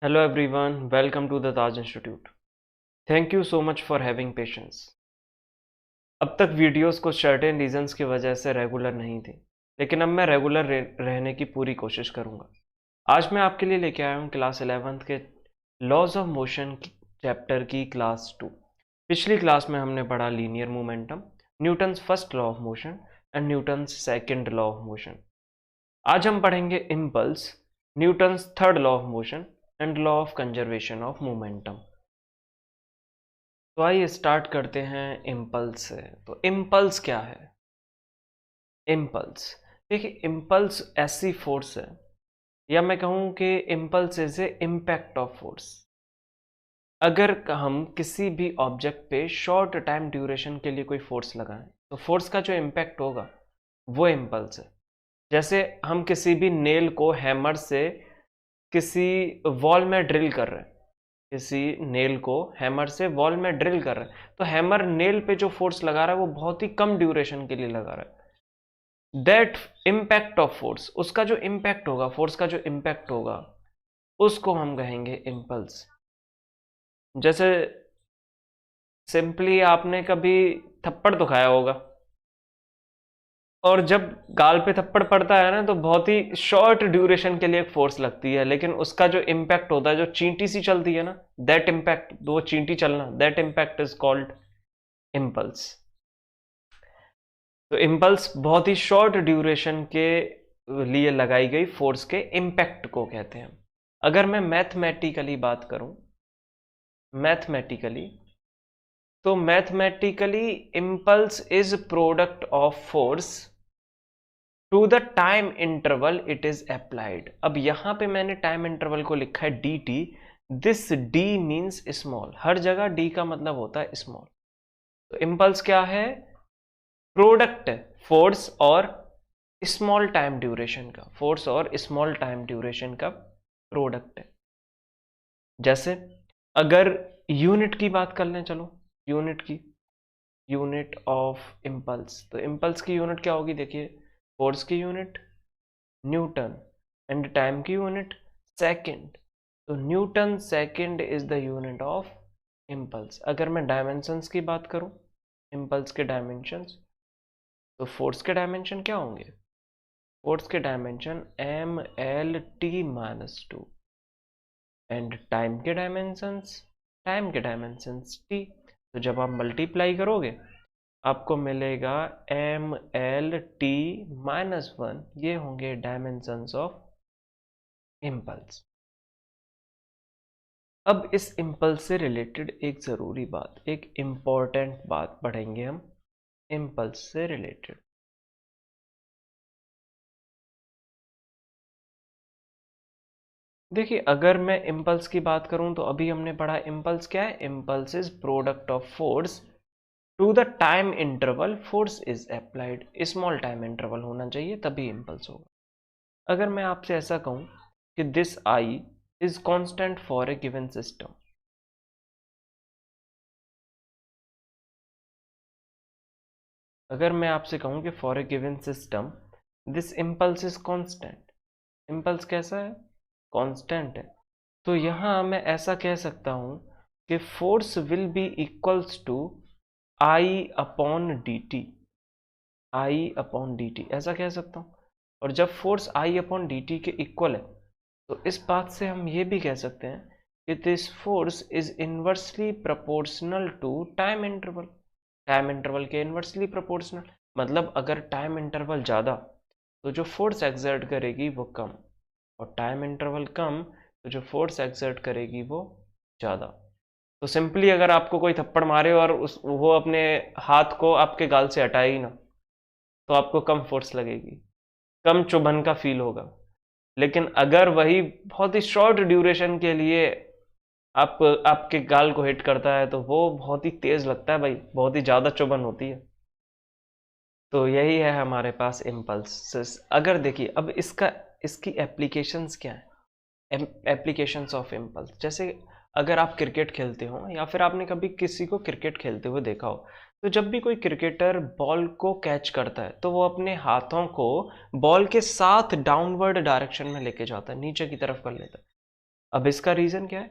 Hello everyone, welcome to the Taj Institute. Thank you so much for having patience. अब तक videos कुछ certain reasons की वजह से रेगुलर नहीं थी, लेकिन अब मैं रेगुलर रहने की पूरी कोशिश करूंगा। आज मैं आपके लिए लेके आया हूँ क्लास 11th के लॉज ऑफ मोशन चैप्टर की क्लास 2। पिछली क्लास में हमने पढ़ा linear momentum, Newton's first law of motion and Newton's second law of motion. आज हम पढ़ेंगे impulse, Newton's third law of motion and law of conservation of momentum. तो आइए स्टार्ट करते हैं इम्पल्स से। तो इम्पल्स क्या है? इम्पल्स, देखिए इम्पल्स ऐसी फोर्स है, या मैं कहूं कि impulse is a impact of force. अगर हम किसी भी ऑब्जेक्ट पे शॉर्ट टाइम ड्यूरेशन के लिए कोई फोर्स लगाएं तो फोर्स का जो इम्पैक्ट होगा वो इम्पल्स है। जैसे हम किसी भी नेल को हैमर से किसी वॉल में ड्रिल कर रहे हैं, किसी नेल को हैमर से वॉल में ड्रिल कर रहे हैं, तो हैमर नेल पे जो फोर्स लगा रहा है वो बहुत ही कम ड्यूरेशन के लिए लगा रहा है। दैट इम्पैक्ट ऑफ फोर्स, उसका जो इम्पैक्ट होगा, फोर्स का जो इम्पैक्ट होगा, उसको हम कहेंगे इम्पल्स। जैसे सिंपली आपने कभी थप्पड़ तो खाया होगा, और जब गाल पे थप्पड़ पड़ता है ना तो बहुत ही शॉर्ट ड्यूरेशन के लिए एक फोर्स लगती है, लेकिन उसका जो इम्पैक्ट होता है, जो चींटी सी चलती है ना, दैट इम्पैक्ट, वो चींटी चलना, that impact is called impulse. तो इम्पल्स बहुत ही शॉर्ट ड्यूरेशन के लिए लगाई गई फोर्स के इम्पैक्ट को कहते हैं। अगर मैं मैथमेटिकली बात करूं, मैथमेटिकली, तो mathematically impulse is product of force to the time interval it is applied. अब यहां पे मैंने टाइम इंटरवल को लिखा है D T. This D means small, हर जगह डी का मतलब होता है स्मॉल। तो इम्पल्स क्या है? प्रोडक्ट फोर्स और स्मॉल टाइम ड्यूरेशन का, फोर्स और स्मॉल टाइम ड्यूरेशन का प्रोडक्ट है। जैसे अगर यूनिट की बात कर लें, चलो यूनिट की, यूनिट ऑफ इम्पल्स, तो इम्पल्स की यूनिट क्या होगी? देखिए, फोर्स की यूनिट न्यूटन एंड टाइम की यूनिट सेकंड। तो Newton second is the unit of impulse. अगर मैं डायमेंशंस की बात करूं, इम्पल्स के डायमेंशंस, तो फोर्स के डायमेंशन क्या होंगे? फोर्स के dimension M L T minus two, and time के डायमेंशंस, टाइम के डायमेंशंस टी। तो जब आप मल्टीप्लाई करोगे आपको मिलेगा M L T minus one, ये होंगे डायमेंशंस ऑफ इम्पल्स। अब इस इम्पल्स से रिलेटेड एक ज़रूरी बात, एक इम्पॉर्टेंट बात पढ़ेंगे हम इम्पल्स से रिलेटेड। देखिए, अगर मैं इम्पल्स की बात करूं तो अभी हमने पढ़ा इम्पल्स क्या है? Impulse is product of force to the time interval force is applied. Small time interval होना चाहिए तभी इम्पल्स होगा। अगर मैं आपसे ऐसा कहूं कि this I is constant for a given system, अगर मैं आपसे कहूं कि for a given system this impulse is constant, impulse कैसा है? कांस्टेंट है। तो यहां मैं ऐसा कह सकता हूं कि force will be equals to I upon D T, I upon D T, ऐसा कह सकता हूं। और जब force I upon D T के इक्वल है तो इस बात से हम ये भी कह सकते हैं कि this force is inversely proportional to time interval, time interval के इनवर्सली प्रोपोर्शनल। मतलब अगर टाइम इंटरवल ज़्यादा तो जो फोर्स एक्सर्ट करेगी वो कम, और टाइम इंटरवल कम तो जो फोर्स एक्सर्ट करेगी वो ज़्यादा। तो सिंपली अगर आपको कोई थप्पड़ मारे और वो अपने हाथ को आपके गाल से हटाए ही ना, तो आपको कम फोर्स लगेगी, कम चुभन का फील होगा। लेकिन अगर वही बहुत ही शॉर्ट ड्यूरेशन के लिए आपके गाल को हिट करता है तो वो बहुत ही तेज लगता है भाई, बहुत ही ज़्यादा चुभन होती है। तो यही है हमारे पास इम्पल्स। अगर देखिए अब इसकी एप्लीकेशंस क्या है? एप्लीकेशंस ऑफ इम्पल्स, जैसे अगर आप क्रिकेट खेलते हो या फिर आपने कभी किसी को क्रिकेट खेलते हुए देखा हो, तो जब भी कोई क्रिकेटर बॉल को कैच करता है तो वो अपने हाथों को बॉल के साथ डाउनवर्ड डायरेक्शन में लेके जाता है, नीचे की तरफ कर लेता है। अब इसका रीजन क्या है,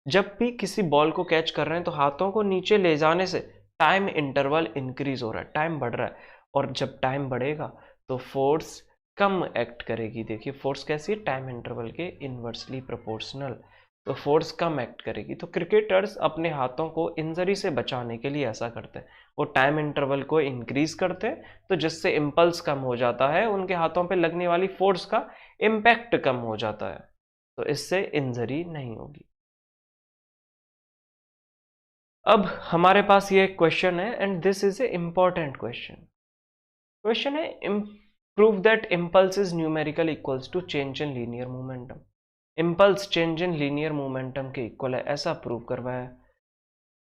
जब भी किसी बॉल को कैच कर रहे हैं तो हाथों को नीचे ले जाने से टाइम इंटरवल इंक्रीज हो रहा है, टाइम बढ़ रहा है, और जब टाइम बढ़ेगा तो फोर्स कम एक्ट करेगी। देखिए फोर्स कैसी है, टाइम इंटरवल के इनवर्सली प्रोपोर्शनल, तो फोर्स कम एक्ट करेगी। तो क्रिकेटर्स अपने हाथों को इंजरी से बचाने के लिए ऐसा करते हैं, वो टाइम इंटरवल को इंक्रीज करते हैं, तो जिससे इम्पल्स कम हो जाता है, उनके हाथों पे लगने वाली फोर्स का इम्पैक्ट कम हो जाता है, तो इससे इंजरी नहीं होगी। अब हमारे पास ये क्वेश्चन है, and this is a important question. Question है, prove that impulse is numerical equals to change in linear momentum. Impulse change in linear momentum के इक्वल है, ऐसा प्रूव करवाया है।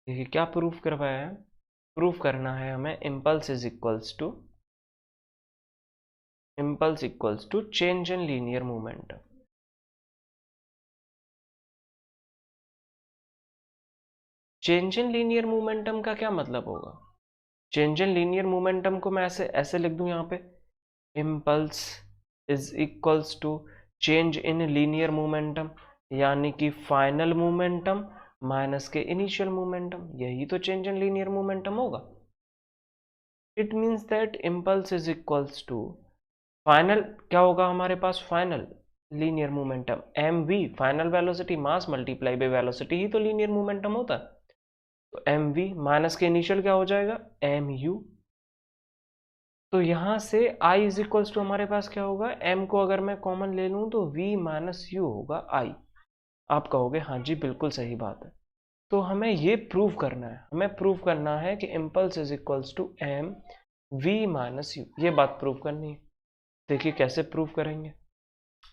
देखिए क्या प्रूव करवाया है, प्रूव करना है हमें impulse equals to change in linear momentum. Change in linear momentum का क्या मतलब होगा, चेंज इन लीनियर मोमेंटम को मैं ऐसे ऐसे लिख दूं यहाँ पे, impulse is equals to change in linear momentum, यानी कि फाइनल मोमेंटम माइनस के इनिशियल मोमेंटम, यही तो चेंज इन लीनियर मोमेंटम होगा। It means that impulse is equals to final, क्या होगा हमारे पास, final linear momentum M V, final velocity mass multiply by velocity ही तो लीनियर मोमेंटम होता है। तो एम वी माइनस के इनिशियल क्या हो जाएगा, एम यू। तो यहां से I इज इक्वल्स टू हमारे पास क्या होगा, m को अगर मैं कॉमन ले लूं तो v माइनस यू होगा I। आप कहोगे हाँ जी बिल्कुल सही बात है। तो हमें ये प्रूव करना है, हमें प्रूव करना है कि impulse is equals to m v minus u, ये बात प्रूव करनी है। देखिए कैसे प्रूव करेंगे।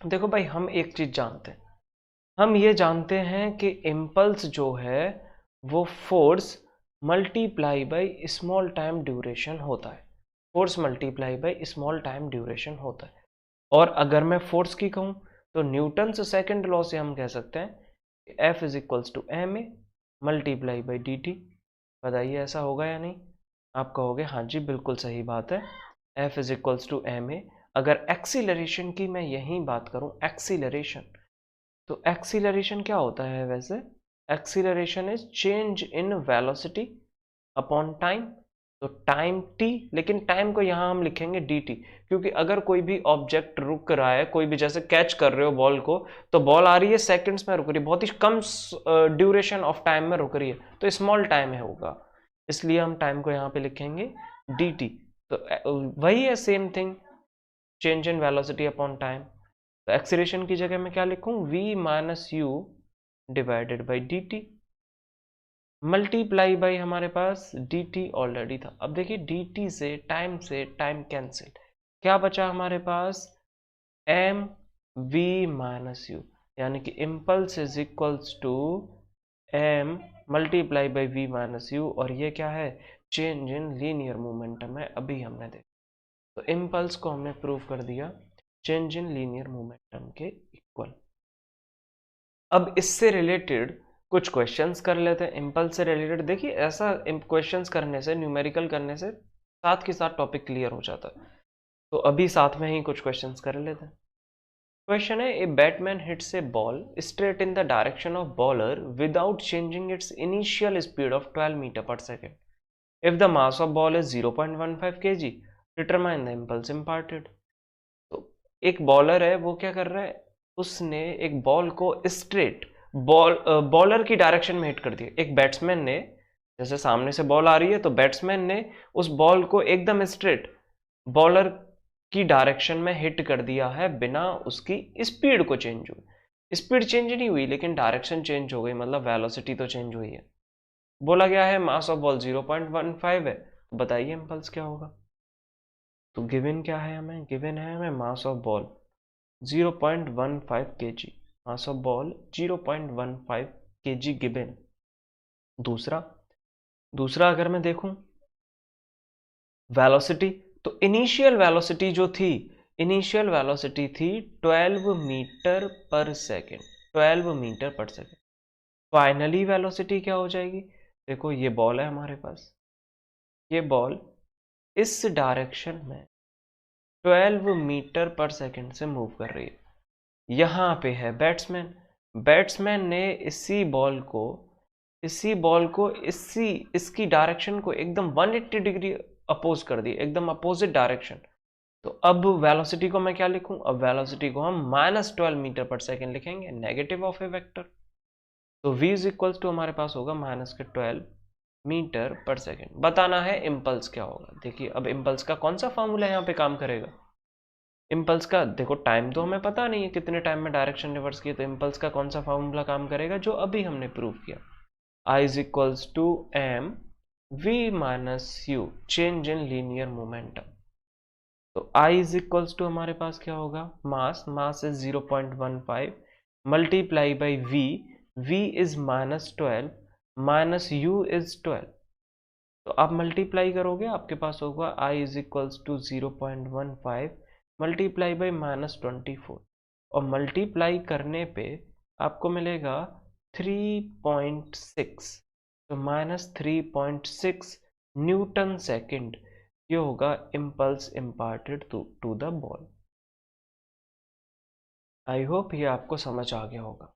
देखो भाई हम एक चीज जानते हैं, हम ये जानते हैं कि इम्पल्स जो है वो force multiply by small time duration होता है, force multiply by small time duration होता है। और अगर मैं फोर्स की कहूँ तो न्यूटन से सेकंड लॉ से हम कह सकते हैं F is equals to M A multiply by D T. बताइए ऐसा होगा या नहीं। आप कहोगे हाँ जी बिल्कुल सही बात है, F is equals to M A. अगर एक्सीलरेशन की मैं यही बात करूँ, एक्सीलरेशन, तो एक्सीलरेशन क्या होता है वैसे, acceleration is change in velocity upon time, तो टाइम t, लेकिन टाइम को यहां हम लिखेंगे dt, क्योंकि अगर कोई भी ऑब्जेक्ट रुक रहा है, कोई भी जैसे कैच कर रहे हो बॉल को, तो बॉल आ रही है सेकंड्स में रुक रही है, बहुत ही कम ड्यूरेशन ऑफ टाइम में रुक रही है, तो स्मॉल टाइम है होगा, इसलिए हम टाइम को यहाँ पे लिखेंगे dt। तो वही है same thing, change in velocity upon time. तो एक्सीलरेशन की जगह मैं क्या लिखूं, v minus you divided by D T, multiply by हमारे पास dt ऑलरेडी था। अब देखिए dt से टाइम कैंसिल, क्या बचा हमारे पास, m v माइनस यू, यानी कि impulse is equals to m multiply by v minus u, और ये क्या है, चेंज इन लीनियर मोमेंटम है, अभी हमने देखा। तो इम्पल्स को हमने प्रूव कर दिया चेंज इन लीनियर मोमेंटम के इक्वल। अब इससे रिलेटेड कुछ क्वेश्चंस कर लेते हैं, इम्पल्स से रिलेटेड। देखिए ऐसा क्वेश्चंस करने से, न्यूमेरिकल करने से साथ के साथ टॉपिक क्लियर हो जाता है, तो अभी साथ में ही कुछ क्वेश्चंस कर लेते हैं। क्वेश्चन है, a batsman hits a ball straight in the direction of bowler without changing its initial speed of 12 metre per second. If the mass of ball is 0.15 kg, determine the impulse imparted. तो एक bowler है, वो क्या कर रहा है, उसने एक बॉल को स्ट्रेट बॉलर की डायरेक्शन में हिट कर दिया। एक बैट्समैन ने, जैसे सामने से बॉल आ रही है तो बैट्समैन ने उस बॉल को एकदम स्ट्रेट बॉलर की डायरेक्शन में हिट कर दिया है, बिना उसकी स्पीड को चेंज हुई। स्पीड चेंज नहीं हुई लेकिन डायरेक्शन चेंज हो गई, मतलब वेलोसिटी तो चेंज हुई है। बोला गया है मास ऑफ बॉल 0.15 है, तो बताइए इम्पल्स क्या होगा। तो गिवन क्या है हमें, गिवन है हमें मास of ball 0.15 kg, mass of ball 0.15 kg given. दूसरा अगर मैं देखूं वेलोसिटी, तो इनिशियल वेलोसिटी जो थी, इनिशियल वेलोसिटी थी 12 metre per second, 12 metre per second. Finally velocity क्या हो जाएगी, देखो ये बॉल है हमारे पास, ये बॉल इस डायरेक्शन में 12 मीटर पर सेकेंड से मूव कर रही है। यहां पे है बैट्समैन, बैट्समैन ने इसी बॉल को इसकी डायरेक्शन को एकदम 180 डिग्री अपोज कर दी, एकदम अपोजिट डायरेक्शन। तो अब वेलोसिटी को मैं क्या लिखूं? अब वेलोसिटी को हम -12 मीटर पर सेकेंड लिखेंगे, नेगेटिव ऑफ ए वेक्टर। तो v इज इक्वल्स टू हमारे पास होगा -12 मीटर पर सेकेंड। बताना है इम्पल्स क्या होगा। देखिए अब इम्पल्स का कौन सा फॉर्मूला यहाँ पे काम करेगा? इम्पल्स का देखो टाइम तो हमें पता नहीं है कितने टाइम में डायरेक्शन रिवर्स की, तो इम्पल्स का कौन सा फॉर्मूला काम करेगा? जो अभी हमने प्रूव किया, I is equals to m v minus u, change in linear momentum. तो I इज इक्वल्स टू हमारे पास क्या होगा? Mass is 0.15 multiply by v is -12 minus u is 12। तो आप मल्टीप्लाई करोगे, आपके पास होगा I is equals to 0.15 multiply by -24, और मल्टीप्लाई करने पे आपको मिलेगा 3.6, तो -3.6 न्यूटन सेकेंड ये होगा impulse imparted to the ball. I hope ये आपको समझ आ गया होगा।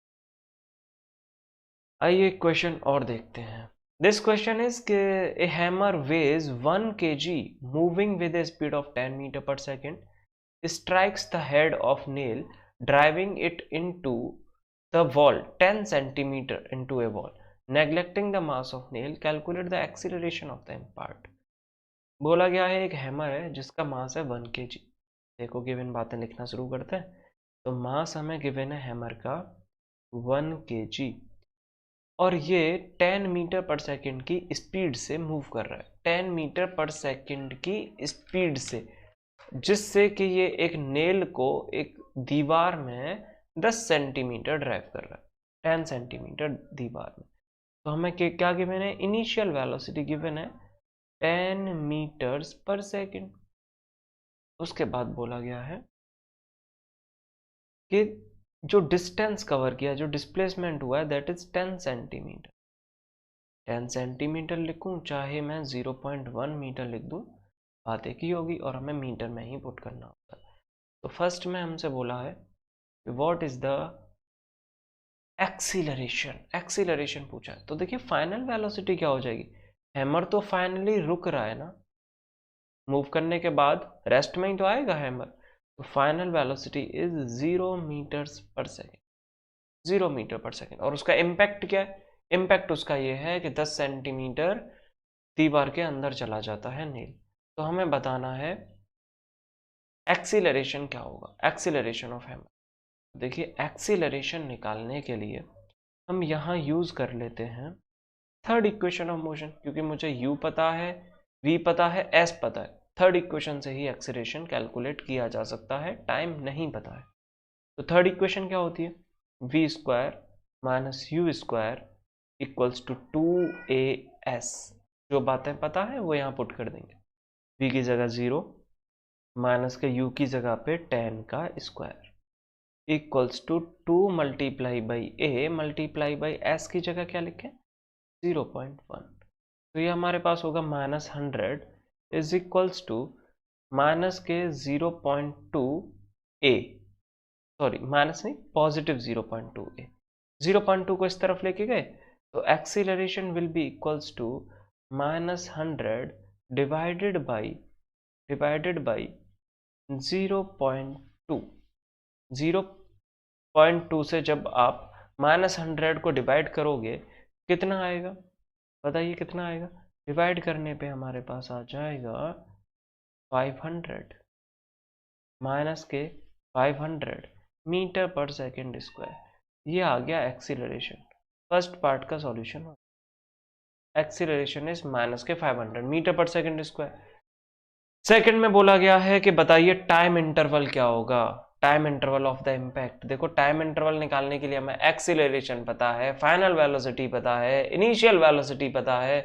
आइए एक क्वेश्चन और देखते हैं। दिस क्वेश्चन इज के a hammer weighs 1 kg moving with a speed of 10 metre per second strikes the head of nail, driving it into the wall 10 centimeter into a wall. Neglecting the mass of nail, calculate the acceleration of the impact. बोला गया है एक hammer है जिसका मास है 1 kg। देखो given बातें लिखना शुरू करते हैं। तो मास हमें गिवन है हैमर का 1 kg, और ये 10 मीटर पर सेकेंड की स्पीड से मूव कर रहा है, 10 मीटर पर सेकेंड की स्पीड से, जिससे कि ये एक नेल को एक दीवार में 10 सेंटीमीटर ड्राइव कर रहा है, 10 सेंटीमीटर दीवार में। तो हमें क्या गिवन है? इनिशियल वेलोसिटी गिवन है 10 मीटर्स पर सेकेंड। उसके बाद बोला गया है कि जो डिस्टेंस कवर किया, जो डिस्प्लेसमेंट हुआ है, दैट इज 10 सेंटीमीटर। 10 सेंटीमीटर लिखूं चाहे मैं 0.1 मीटर लिख दूं, बात एक ही होगी, और हमें मीटर में ही पुट करना होता है। तो फर्स्ट में हमसे बोला है व्हाट इज द एक्सीलरेशन पूछा है। तो देखिए फाइनल वेलोसिटी क्या हो जाएगी? हैमर तो फाइनली रुक रहा है ना, मूव करने के बाद रेस्ट में ही तो आएगा हैमर। तो फाइनल वेलोसिटी इज 0 मीटर्स पर सेकेंड, 0 मीटर पर सेकेंड। और उसका इम्पैक्ट क्या है? इम्पैक्ट उसका ये है कि 10 सेंटीमीटर दीवार के अंदर चला जाता है नेल। तो हमें बताना है एक्सीलरेशन क्या होगा, एक्सीलरेशन ऑफ हैमर। देखिए एक्सीलरेशन निकालने के लिए हम यहाँ यूज कर लेते हैं थर्ड इक्वेशन ऑफ मोशन, क्योंकि मुझे u पता है, v पता है, s पता है। थर्ड इक्वेशन से ही एक्सीलरेशन कैलकुलेट किया जा सकता है, टाइम नहीं पता है। तो थर्ड इक्वेशन क्या होती है? v square minus u square equals to 2as। जो बातें पता है वो यहाँ पुट कर देंगे, v की जगह 0, माइनस के u की जगह पे 10 का square equals to 2 multiply by a multiply by s की जगह क्या लिखें? 0.1। तो ये हमारे पास होगा -100 इज इक्वल्स टू माइनस के 0.2 a, सॉरी माइनस नहीं, पॉजिटिव 0.2 a। 0.2 को इस तरफ लेके गए तो acceleration will be equals to -100 divided by 0.2। 0.2 से जब आप -100 को डिवाइड करोगे कितना आएगा? बताइए कितना आएगा? डिवाइड करने पे हमारे पास आ जाएगा 500, माइनस के 500 मीटर पर सेकेंड स्क्वायर। ये आ गया एक्सीलरेशन। फर्स्ट पार्ट का सॉल्यूशन, एक्सीलरेशन इज माइनस के 500 metre per second square. Second में बोला गया है कि बताइए टाइम इंटरवल क्या होगा, time interval of the impact. देखो टाइम इंटरवल निकालने के लिए हमें एक्सीलरेशन पता है, फाइनल वेलोसिटी पता है, इनिशियल वेलोसिटी पता है,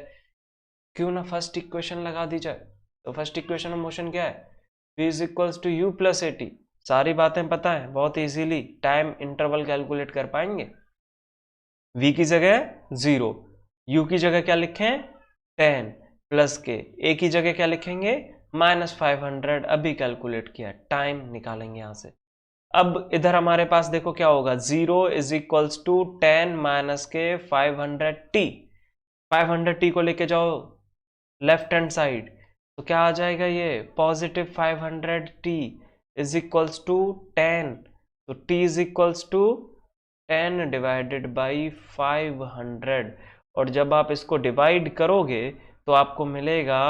क्यों ना फर्स्ट इक्वेशन लगा दी जाए। तो फर्स्ट इक्वेशन ऑफ मोशन क्या है? v is equals to u plus at। सारी बातें पता है, बहुत इजीली टाइम इंटरवल कैलकुलेट कर पाएंगे। v की जगह 0, u की जगह क्या लिखें? 10 प्लस के a की जगह क्या लिखेंगे? -500। अभी कैलकुलेट किया, टाइम निकालेंगे यहां से। अब इधर हमारे पास देखो क्या होगा, 0 इज इक्वल्स टू 10 माइनस के 500t। 500t को लेके जाओ लेफ्ट हैंड साइड, तो क्या आ जाएगा, ये positive 500t is equals to 10। तो t is equals to 10 divided by 500, और जब आप इसको डिवाइड करोगे तो आपको मिलेगा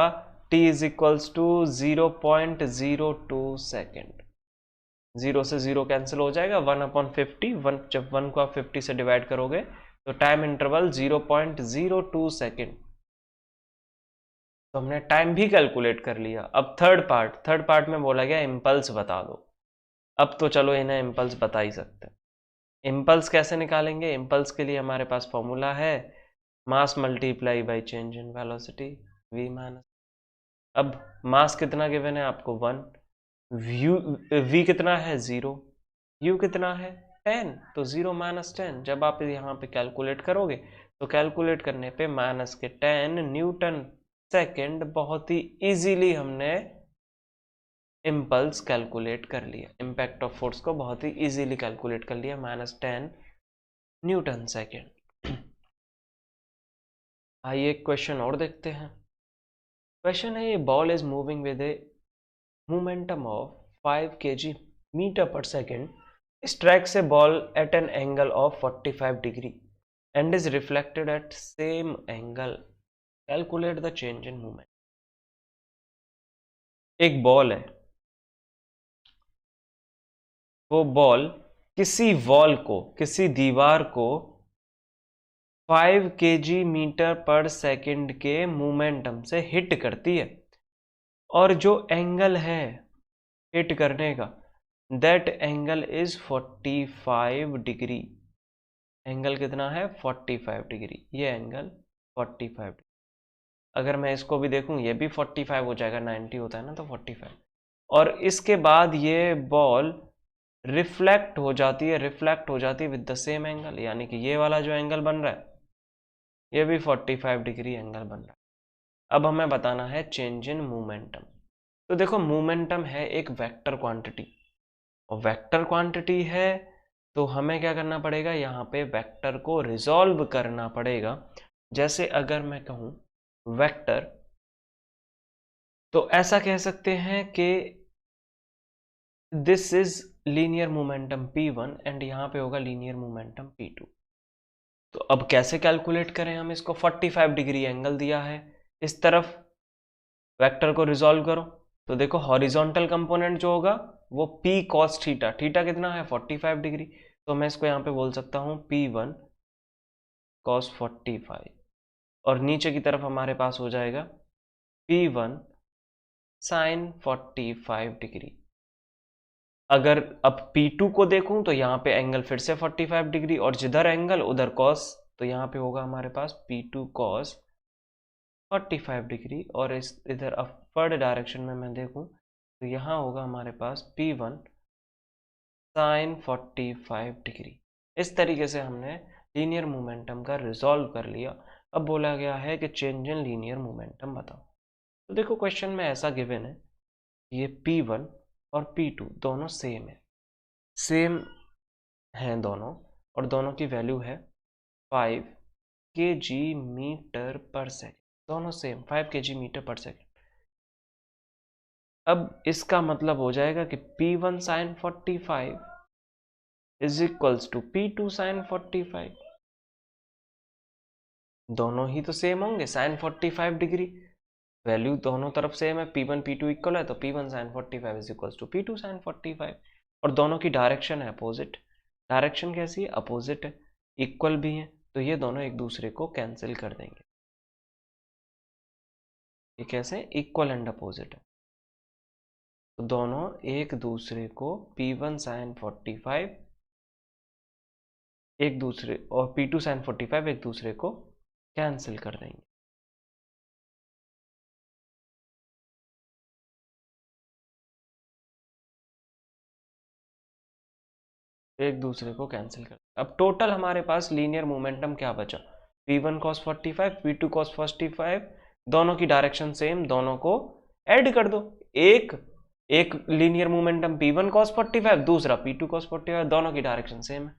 t is equals to 0.02 second. 0 से 0 कैंसिल हो जाएगा, 1/50, जब 1 को आप 50 से डिवाइड करोगे तो टाइम इंटरवल 0.02 सेकेंड। तो हमने टाइम भी कैलकुलेट कर लिया। अब थर्ड पार्ट में बोला गया इम्पल्स बता दो। अब तो चलो इन्हें इम्पल्स बता ही सकते हैं। इम्पल्स कैसे निकालेंगे? इम्पल्स के लिए हमारे पास फॉर्मूला है मास multiply by change in velocity v minus. अब मास कितना गिवन है आपको 1, v कितना है 0, u कितना है 10, तो 0 माइनस 10 जब आप यहाँ पे कैलकुलेट करोगे तो कैलकुलेट करने पे माइनस के 10 न्यूटन सेकेंड, बहुत ही इजीली हमने इम्पल्स कैलकुलेट कर लिया। इम्पैक्ट ऑफ फोर्स को बहुत ही इजीली कैलकुलेट कर लिया, -10 न्यूटन सेकेंड। आइए एक क्वेश्चन और देखते हैं। क्वेश्चन है, ये ball is moving with a momentum of 5 kg metre per second, strikes a ball at an angle of 45 degree and is reflected at same angle. Calculate the change in movement. एक ball है, वो ball किसी wall को, किसी दीवार को 5 kg metre per second के momentum से हिट करती है, और जो एंगल है हिट करने का, that angle is 45 degree. Angle कितना है 45 डिग्री, ये एंगल 45 डिग्री। अगर मैं इसको भी देखूं ये भी 45 हो जाएगा, 90 होता है ना, तो 45। और इसके बाद ये बॉल रिफ्लेक्ट हो जाती है विद द सेम एंगल, यानी कि ये वाला जो एंगल बन रहा है ये भी 45 डिग्री एंगल बन रहा है। अब हमें बताना है चेंज इन मोमेंटम। तो देखो मोमेंटम है एक वेक्टर क्वांटिटी, और वेक्टर क्वांटिटी है तो हमें क्या करना पड़ेगा, यहाँ पे वेक्टर को रिजॉल्व करना पड़ेगा। जैसे अगर मैं कहूँ वेक्टर, तो ऐसा कह सकते हैं कि this is linear momentum P1 and यहाँ पे होगा लीनियर मोमेंटम P2। तो अब कैसे कैलकुलेट करें हम इसको, 45 डिग्री एंगल दिया है, इस तरफ वेक्टर को रिजॉल्व करो तो देखो हॉरिजॉन्टल कंपोनेंट जो होगा वो P cos थीटा, थीटा कितना है 45 डिग्री, तो मैं इसको यहाँ पे बोल सकता हूँ P1 cos 45, और नीचे की तरफ हमारे पास हो जाएगा P1 sin 45 डिग्री। अगर अब P2 को देखूं तो यहाँ पे एंगल फिर से 45 डिग्री, और जिधर एंगल उधर cos, तो यहाँ पे होगा हमारे पास P2 cos 45 डिग्री, और इस इधर अपवर्ड डायरेक्शन में मैं देखूं तो यहाँ होगा हमारे पास P1 sin 45 डिग्री। इस तरीके से हमने लीनियर मोमेंटम का रिजॉल्व कर लिया। अब बोला गया है कि चेंज इन लीनियर मोमेंटम बताओ। तो देखो क्वेश्चन में ऐसा गिवन है, ये P1 और P2 दोनों सेम हैं दोनों, और दोनों की वैल्यू है 5 kg मीटर पर सेकेंड, दोनों same 5 kg metre per second. अब इसका मतलब हो जाएगा कि P1 sin 45 is equals to P2 sin 45, दोनों ही तो सेम होंगे, sin 45 डिग्री, वैल्यू दोनों तरफ सेम है, P1 P2 इक्वल है, तो P1 sin 45 is equals to P2 sin 45, और दोनों की डायरेक्शन है अपोजिट। डायरेक्शन कैसी है, अपोजिट है, इक्वल भी है, तो ये दोनों एक दूसरे को कैंसिल कर देंगे। ये कैसे, इक्वल एंड अपोजिट है, तो दोनों एक दूसरे को P1 sin 45 एक दूसरे और P2 sin 45 एक दूसरे को कैंसिल कर देंगे। एक दूसरे को कैंसिल कर, अब टोटल हमारे पास लीनियर मोमेंटम क्या बचा, P1 cos 45 P2 cos 45, दोनों की डायरेक्शन सेम, दोनों को ऐड कर दो, एक एक लीनियर मोमेंटम P1 cos 45, दूसरा P2 cos 45, दोनों की डायरेक्शन सेम है,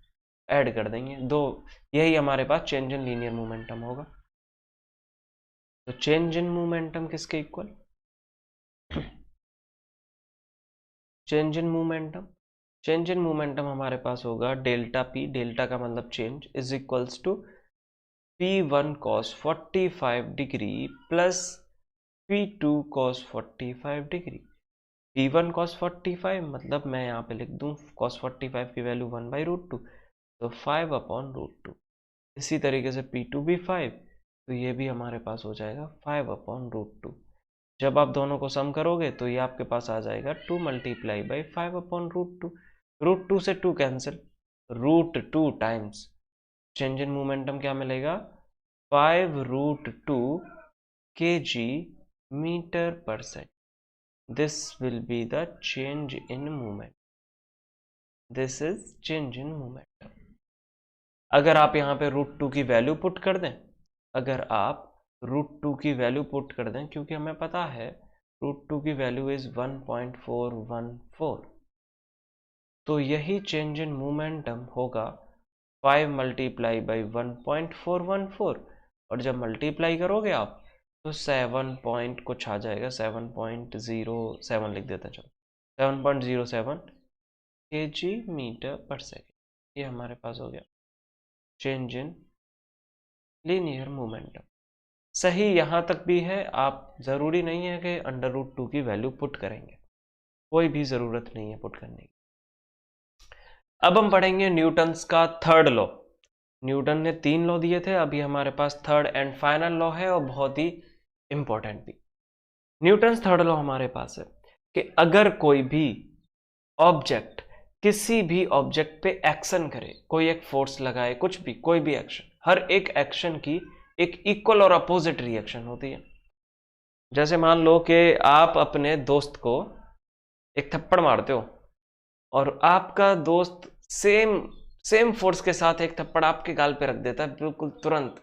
ऐड कर देंगे दो, यही हमारे पास चेंज इन लीनियर मोमेंटम होगा। तो चेंज इन मोमेंटम किसके इक्वल, चेंज इन मोमेंटम हमारे पास होगा डेल्टा P, डेल्टा का मतलब change, is equals to P1 cos 45 degree plus P2 cos 45 degree. P1 cos 45 मतलब मैं यहाँ पे लिख दूँ cos 45 की वैल्यू 1/√2, तो 5/√2। इसी तरीके से P2 भी 5, तो ये भी हमारे पास हो जाएगा 5/√2। जब आप दोनों को सम करोगे तो ये आपके पास आ जाएगा 2 × 5/√2। √2 से 2 cancel, √2 times change in momentum क्या मिलेगा, 5√2 kg metre per second. This will be the change in movement. This is change in momentum. अगर आप यहाँ पे √2 की वैल्यू पुट कर दें, अगर आप √2 की वैल्यू पुट कर दें, क्योंकि हमें पता है √2 की वैल्यू इज 1.414, तो यही चेंज इन मोमेंटम होगा 5 × 1.414, और जब मल्टीप्लाई करोगे आप तो 7 पॉइंट कुछ आ जाएगा, 7.07 लिख देते हैं, चलो 7.07 kg मीटर पर सेकेंड। ये हमारे पास हो गया चेंज इन लीनियर मोमेंटम। सही यहाँ तक भी है, आप ज़रूरी नहीं है कि √2 की वैल्यू पुट करेंगे, कोई भी ज़रूरत नहीं है पुट करने की। अब हम पढ़ेंगे न्यूटन्स का थर्ड लॉ। न्यूटन ने 3 लॉ दिए थे, अभी हमारे पास थर्ड एंड फाइनल लॉ है, और बहुत ही इंपॉर्टेंट भी। न्यूटन्स थर्ड लॉ हमारे पास है कि अगर कोई भी ऑब्जेक्ट किसी भी ऑब्जेक्ट पे एक्शन करे, कोई एक फोर्स लगाए, कुछ भी, कोई भी एक्शन, हर एक एक्शन की एक इक्वल और अपोजिट रिएक्शन होती है। जैसे मान लो कि आप अपने दोस्त को एक थप्पड़ मारते हो और आपका दोस्त सेम फोर्स के साथ एक थप्पड़ आपके गाल पे रख देता है बिल्कुल तुरंत,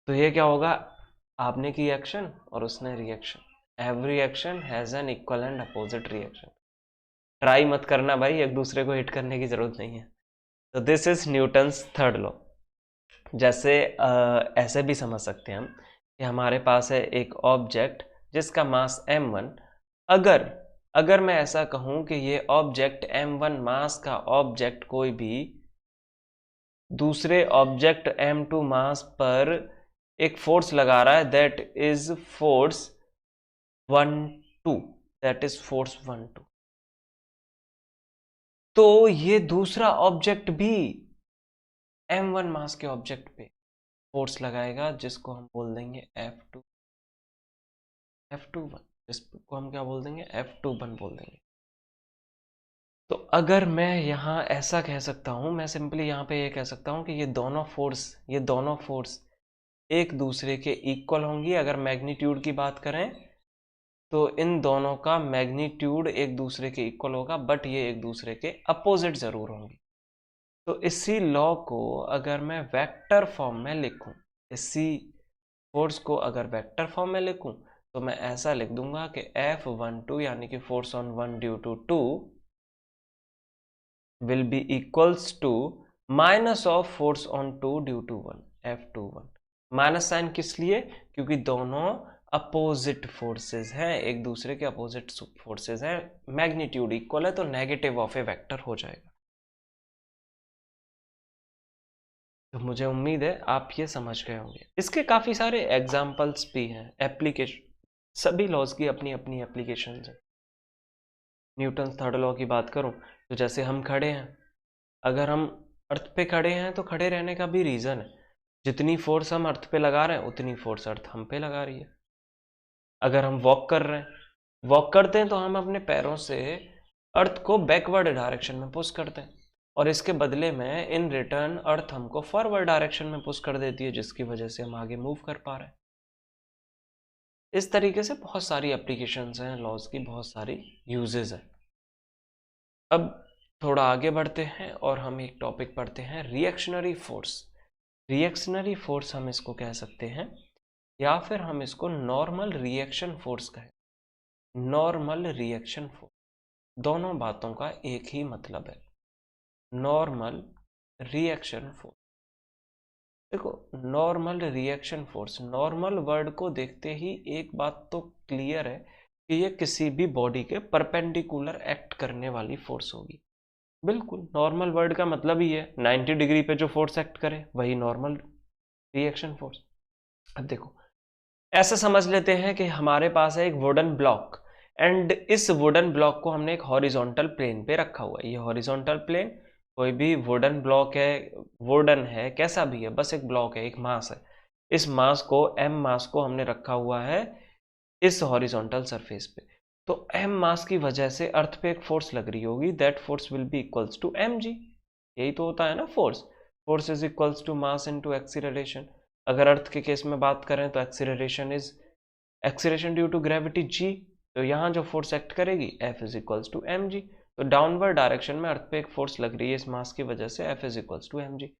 तो ये क्या होगा, आपने की एक्शन और उसने reaction. Every action has an equal and opposite reaction. Try मत करना भाई, एक दूसरे को हिट करने की जरूरत नहीं है। तो this is Newton's third law. जैसे ऐसे भी समझ सकते हैं हम कि हमारे पास है एक ऑब्जेक्ट जिसका मास m1। अगर मैं ऐसा कहूं कि ये ऑब्जेक्ट m1 मास का ऑब्जेक्ट कोई भी दूसरे ऑब्जेक्ट m2 मास पर एक फोर्स लगा रहा है, that is force 1 2, that is force 1 2, तो ये दूसरा ऑब्जेक्ट भी m1 मास के ऑब्जेक्ट पे फोर्स लगाएगा, जिसको हम बोल देंगे F21, जिसको हम क्या बोल देंगे, F21 बोल देंगे। तो अगर मैं यहाँ ऐसा कह सकता हूँ, मैं सिंपली यहाँ पे ये कह सकता हूँ कि ये दोनों फोर्स एक दूसरे के इक्वल होंगी। अगर मैग्नीट्यूड की बात करें तो इन दोनों का मैग्नीट्यूड एक दूसरे के इक्वल होगा, बट ये एक दूसरे के अपोजिट जरूर होंगी। तो इसी लॉ को अगर मैं वेक्टर फॉर्म में लिखूं, इसी फोर्स को अगर वेक्टर फॉर्म में लिखूं, तो मैं ऐसा लिख दूंगा कि F12 यानी कि force on 1 due to 2 will be equals to minus of force on 2 due to 1, F21। Minus sign किस लिए, क्योंकि दोनों अपोजिट फोर्सेस हैं, एक दूसरे के अपोजिट फोर्सेस हैं, मैग्नीट्यूड इक्वल है, तो नेगेटिव ऑफ ए वेक्टर हो जाएगा। तो मुझे उम्मीद है आप ये समझ गए होंगे। इसके काफ़ी सारे एग्जाम्पल्स भी हैं, एप्लीकेशन, सभी लॉज की अपनी अपनी एप्लीकेशन है। न्यूटन थर्ड लॉ की बात करूं तो जैसे हम खड़े हैं, अगर हम अर्थ पे खड़े हैं तो खड़े रहने का भी रीज़न है, जितनी फोर्स हम अर्थ पे लगा रहे हैं उतनी फोर्स अर्थ हम पे लगा रही है। अगर हम वॉक कर रहे हैं, वॉक करते हैं, तो हम अपने पैरों से अर्थ को बैकवर्ड डायरेक्शन में पुश करते हैं, और इसके बदले में इन रिटर्न अर्थ हमको फॉरवर्ड डायरेक्शन में पुश कर देती है, जिसकी वजह से हम आगे मूव कर पा रहे हैं। इस तरीके से बहुत सारी एप्लीकेशंस हैं, लॉज की बहुत सारी यूजेस हैं। अब थोड़ा आगे बढ़ते हैं और हम एक टॉपिक पढ़ते हैं, रिएक्शनरी फोर्स। रिएक्शनरी फोर्स हम इसको कह सकते हैं, या फिर हम इसको नॉर्मल रिएक्शन फोर्स कहें। Normal reaction force. दोनों बातों का एक ही मतलब है, नॉर्मल रिएक्शन फोर्स। देखो, normal reaction force, normal word को देखते ही एक बात तो क्लियर है कि ये किसी भी बॉडी के परपेंडिकुलर एक्ट करने वाली फोर्स होगी। बिल्कुल, नॉर्मल वर्ड का मतलब ही है 90 डिग्री पे जो फोर्स एक्ट करे वही नॉर्मल रिएक्शन फोर्स। अब देखो, ऐसा समझ लेते हैं कि हमारे पास है एक वुडन ब्लॉक, एंड इस वुडन ब्लॉक को हमने एक हॉरिजॉन्टल प्लेन पे रखा हुआ है। ये हॉरिजॉन्टल प्लेन, कोई भी वुडन ब्लॉक है, वुडन है, कैसा भी है, बस एक ब्लॉक है, एक मास है। इस मास को, एम मास को हमने रखा हुआ है इस हॉरिजॉन्टल सरफेस पे। तो एम मास की वजह से अर्थ पे एक फोर्स लग रही होगी, that force will be equals to M G. यही तो होता है ना force, force is equals to mass into acceleration. अगर अर्थ के केस में बात करें तो acceleration is acceleration due to gravity G. तो यहाँ जो फोर्स एक्ट करेगी F is equals to M G. तो डाउनवर्ड डायरेक्शन में अर्थ पे एक फोर्स लग रही है इस मास की वजह से, F is equals to M G.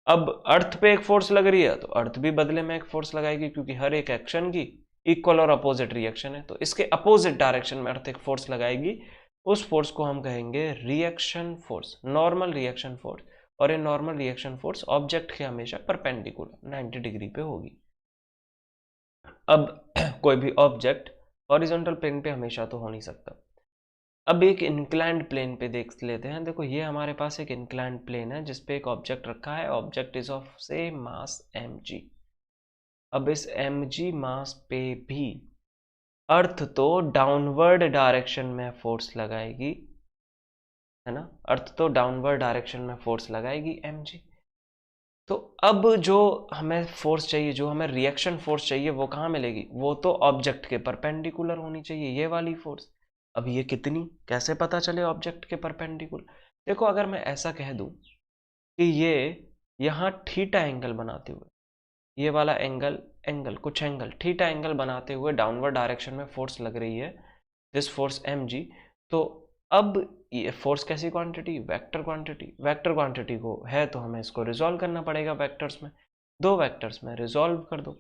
अब अर्थ पे एक फोर्स लग रही है तो अर्थ भी बदले में एक फोर्स लगाएगी, क्योंकि हर एक एक्शन की इक्वल और अपोजिट रिएक्शन है। तो इसके अपोजिट डायरेक्शन में अर्थ एक फोर्स लगाएगी, उस फोर्स को हम कहेंगे reaction force, normal reaction force. और ये नॉर्मल रिएक्शन फोर्स ऑब्जेक्ट के हमेशा परपेंडिकुलर 90 डिग्री पे होगी। अब कोई भी ऑब्जेक्ट हॉरिजॉन्टल प्लेन पे हमेशा तो हो नहीं सकता। अब एक इंक्लाइंड प्लेन पे देख लेते हैं। देखो, ये हमारे पास एक इंक्लाइंड प्लेन है जिसपे एक ऑब्जेक्ट रखा है, object is of same mass mg। अब इस mg मास पे भी अर्थ तो डाउनवर्ड डायरेक्शन में फोर्स लगाएगी, है ना, अर्थ तो डाउनवर्ड डायरेक्शन में फोर्स लगाएगी mg। तो अब जो हमें फोर्स चाहिए, जो हमें रिएक्शन फोर्स चाहिए, वो कहाँ मिलेगी? वो तो ऑब्जेक्ट के परपेंडिकुलर होनी चाहिए, ये वाली फोर्स। अब ये कितनी, कैसे पता चले ऑब्जेक्ट के परपेंडिकुलर? देखो, अगर मैं ऐसा कह दूं कि ये यहाँ थीटा एंगल बनाते हुए, ये वाला एंगल, कुछ एंगल थीटा एंगल बनाते हुए डाउनवर्ड डायरेक्शन में फोर्स लग रही है, दिस फोर्स mg। तो अब ये फोर्स कैसी quantity? Vector quantity. Vector quantity को है तो हमें इसको रिजॉल्व करना पड़ेगा वेक्टर्स में। दो वेक्टर्स में रिजॉल्व कर दो।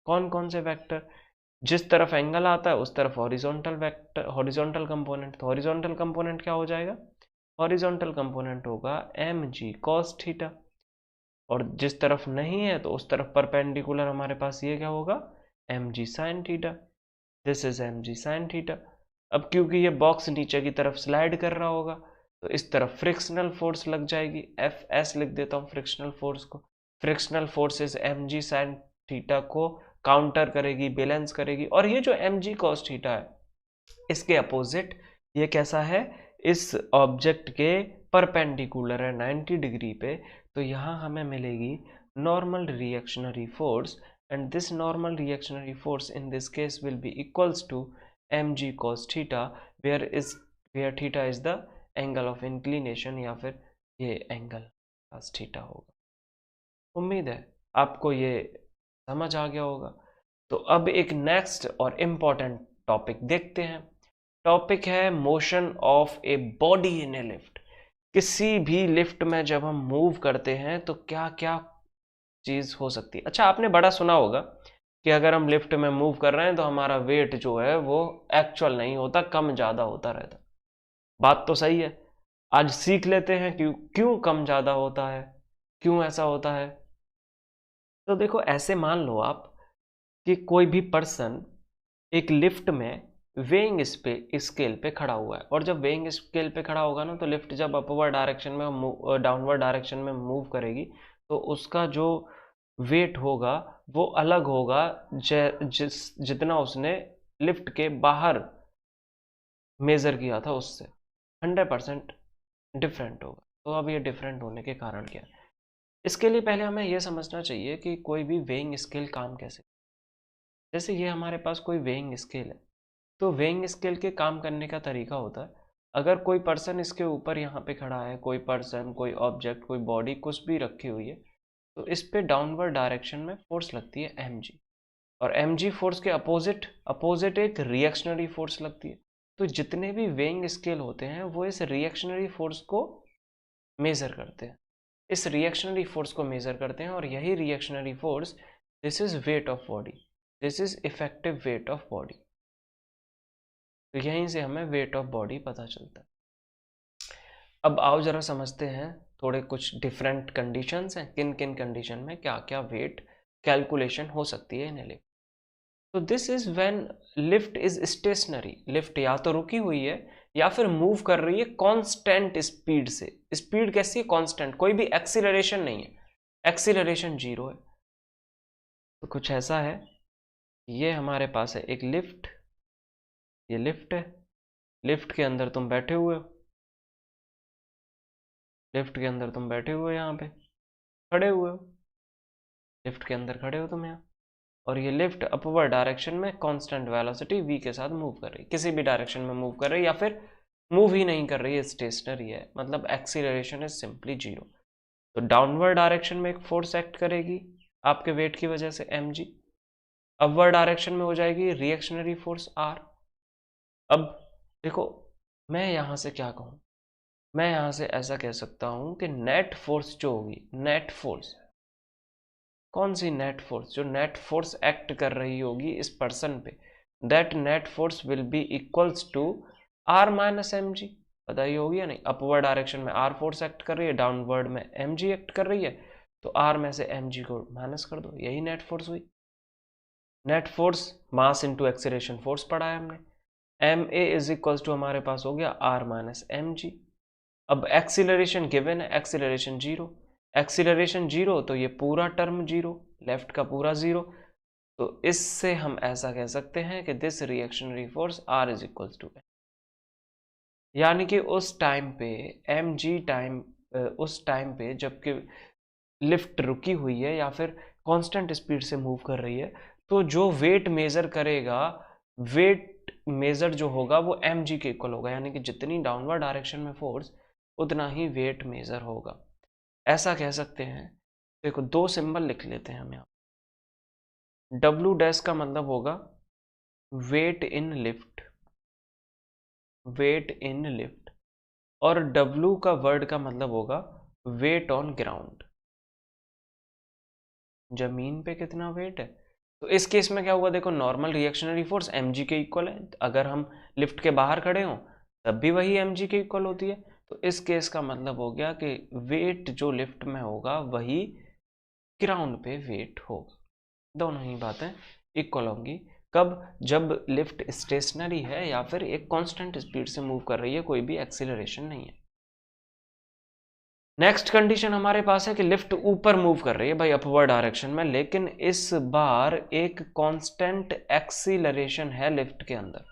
कौन कौन से वेक्टर? जिस तरफ एंगल आता है उस तरफ हॉरिजॉन्टल वेक्टर, हॉरिजॉन्टल कंपोनेंट। तो हॉरिजॉन्टल कंपोनेंट क्या हो जाएगा? हॉरिजॉन्टल कंपोनेंट होगा mg cos थीटा। और जिस तरफ नहीं है तो उस तरफ परपेंडिकुलर हमारे पास ये क्या होगा? mg sin theta. This is mg sin theta. अब क्योंकि ये बॉक्स नीचे की तरफ स्लाइड कर रहा होगा तो इस तरफ फ्रिक्शनल फोर्स लग जाएगी, एफ एस लिख देता हूँ फ्रिक्शनल फोर्स को। Frictional forces mg sin theta को काउंटर करेगी, बैलेंस करेगी। और ये जो mg cos थीटा है, इसके अपोजिट ये कैसा है? इस ऑब्जेक्ट के परपेंडिकुलर है 90 डिग्री पे। तो यहाँ हमें मिलेगी normal reactionary force, and this normal reactionary force in this case will be equals to mg cos theta, where theta is the angle of inclination, या फिर ये एंगल cos थीटा होगा। उम्मीद है आपको ये समझ आ गया होगा। तो अब एक नेक्स्ट और इम्पॉर्टेंट टॉपिक देखते हैं। टॉपिक है motion of a body in A lift. किसी भी लिफ्ट में जब हम मूव करते हैं तो क्या क्या चीज हो सकती है? अच्छा, आपने बड़ा सुना होगा कि अगर हम लिफ्ट में मूव कर रहे हैं तो हमारा वेट जो है वो एक्चुअल नहीं होता, कम ज्यादा होता रहता। बात तो सही है। आज सीख लेते हैं क्यों क्यों कम ज्यादा होता है, क्यों ऐसा होता है। तो देखो, ऐसे मान लो आप कि कोई भी पर्सन एक लिफ्ट में वेइंग स्केल पे खड़ा हुआ है, और जब वेइंग स्केल पे खड़ा होगा ना, तो लिफ्ट जब अपवर्ड डायरेक्शन में, डाउनवर्ड डायरेक्शन में मूव करेगी, तो उसका जो वेट होगा वो अलग होगा जितना उसने लिफ्ट के बाहर मेजर किया था उससे, 100% डिफरेंट होगा। तो अब ये डिफरेंट होने के कारण क्या है? इसके लिए पहले हमें यह समझना चाहिए कि कोई भी वेइंग स्केल काम कैसे। जैसे ये हमारे पास कोई वेइंग स्केल है, तो वेइंग स्केल के काम करने का तरीका होता है, अगर कोई पर्सन इसके ऊपर यहाँ पे खड़ा है, कोई पर्सन, कोई ऑब्जेक्ट, कोई बॉडी कुछ भी रखी हुई है, तो इस पे डाउनवर्ड डायरेक्शन में फोर्स लगती है mg, और mg फोर्स के अपोजिट अपोजिट एक रिएक्शनरी फोर्स लगती है। तो जितने भी वेइंग स्केल होते हैं वो इस रिएक्शनरी फोर्स को मेजर करते हैं, इस रिएक्शनरी फोर्स को मेजर करते हैं, और यही reactionary force, this is weight of body, this is effective weight of body. तो यहीं से हमें वेट ऑफ बॉडी पता चलता है। अब आओ जरा समझते हैं थोड़े कुछ डिफरेंट कंडीशंस हैं, किन किन कंडीशन में क्या क्या वेट कैलकुलेशन हो सकती है इन्हें लेकर। तो this is when lift is stationary, lift या तो रुकी हुई है या फिर मूव कर रही है कांस्टेंट स्पीड से। स्पीड कैसी है? कांस्टेंट, कोई भी एक्सीलरेशन नहीं है, एक्सीलरेशन 0 है। तो कुछ ऐसा है, ये हमारे पास है एक लिफ्ट, ये लिफ्ट है, लिफ्ट के अंदर तुम बैठे हुए हो, लिफ्ट के अंदर तुम बैठे हुए हो, यहाँ पे खड़े हुए हो, लिफ्ट के अंदर खड़े हो तुम यहाँ, और ये लिफ्ट अपवर्ड डायरेक्शन में कांस्टेंट वेलोसिटी v के साथ मूव कर रही है, किसी भी डायरेक्शन में मूव कर रही है या फिर मूव ही नहीं कर रही है, स्टेशनरी है, मतलब एक्सीलरेशन इज सिंपली 0। तो डाउनवर्ड डायरेक्शन में एक फोर्स एक्ट करेगी आपके वेट की वजह से mg, अपवर्ड डायरेक्शन में हो जाएगी रिएक्शनरी फोर्स r। अब देखो, मैं यहां से क्या कहूं, मैं यहां से ऐसा कह सकता हूं कि नेट फोर्स जो होगी, नेट फोर्स, कौन सी नेट फोर्स? जो नेट फोर्स एक्ट कर रही होगी इस पर्सन पे, that net force will be equals to r minus M G. पता ही होगी या नहीं? अपवर्ड डायरेक्शन में r फोर्स एक्ट कर रही है, डाउनवर्ड में mg एक्ट कर रही है, तो r में से mg को माइनस कर दो, यही नेट फोर्स हुई। Net force mass into acceleration force पढ़ा है हमने, M A is equals to हमारे पास हो गया r माइनस एम जी। अब एक्सीलरेशन गिवन है, एक्सीलरेशन 0, एक्सीलरेशन 0 तो ये पूरा टर्म 0, लेफ्ट का पूरा 0। तो इससे हम ऐसा कह सकते हैं कि this reactionary force R is equals to, यानी कि उस टाइम पे mg टाइम, उस टाइम पे जबकि लिफ्ट रुकी हुई है या फिर कांस्टेंट स्पीड से मूव कर रही है, तो जो वेट मेजर करेगा, वेट मेजर जो होगा वो mg के इक्वल होगा, यानी कि जितनी डाउनवर्ड डायरेक्शन में फोर्स उतना ही वेट मेजर होगा, ऐसा कह सकते हैं। देखो दो सिंबल लिख लेते हैं हम यहाँ। W डैश का मतलब होगा weight in lift, weight in lift, और W का वर्ड का मतलब होगा वेट ऑन ग्राउंड, जमीन पे कितना वेट है। तो इस केस में क्या हुआ, देखो नॉर्मल रिएक्शनरी फोर्स mg के इक्वल है, अगर हम लिफ्ट के बाहर खड़े हों तब भी वही mg के इक्वल होती है। तो इस केस का मतलब हो गया कि वेट जो लिफ्ट में होगा वही ग्राउंड पे वेट होगा, दोनों ही बातें इक्वल होंगी। कब? जब लिफ्ट स्टेशनरी है या फिर एक कांस्टेंट स्पीड से मूव कर रही है, कोई भी एक्सीलरेशन नहीं है। नेक्स्ट कंडीशन हमारे पास है कि लिफ्ट ऊपर मूव कर रही है भाई अपवर्ड डायरेक्शन में, लेकिन इस बार एक कांस्टेंट एक्सीलरेशन है लिफ्ट के अंदर,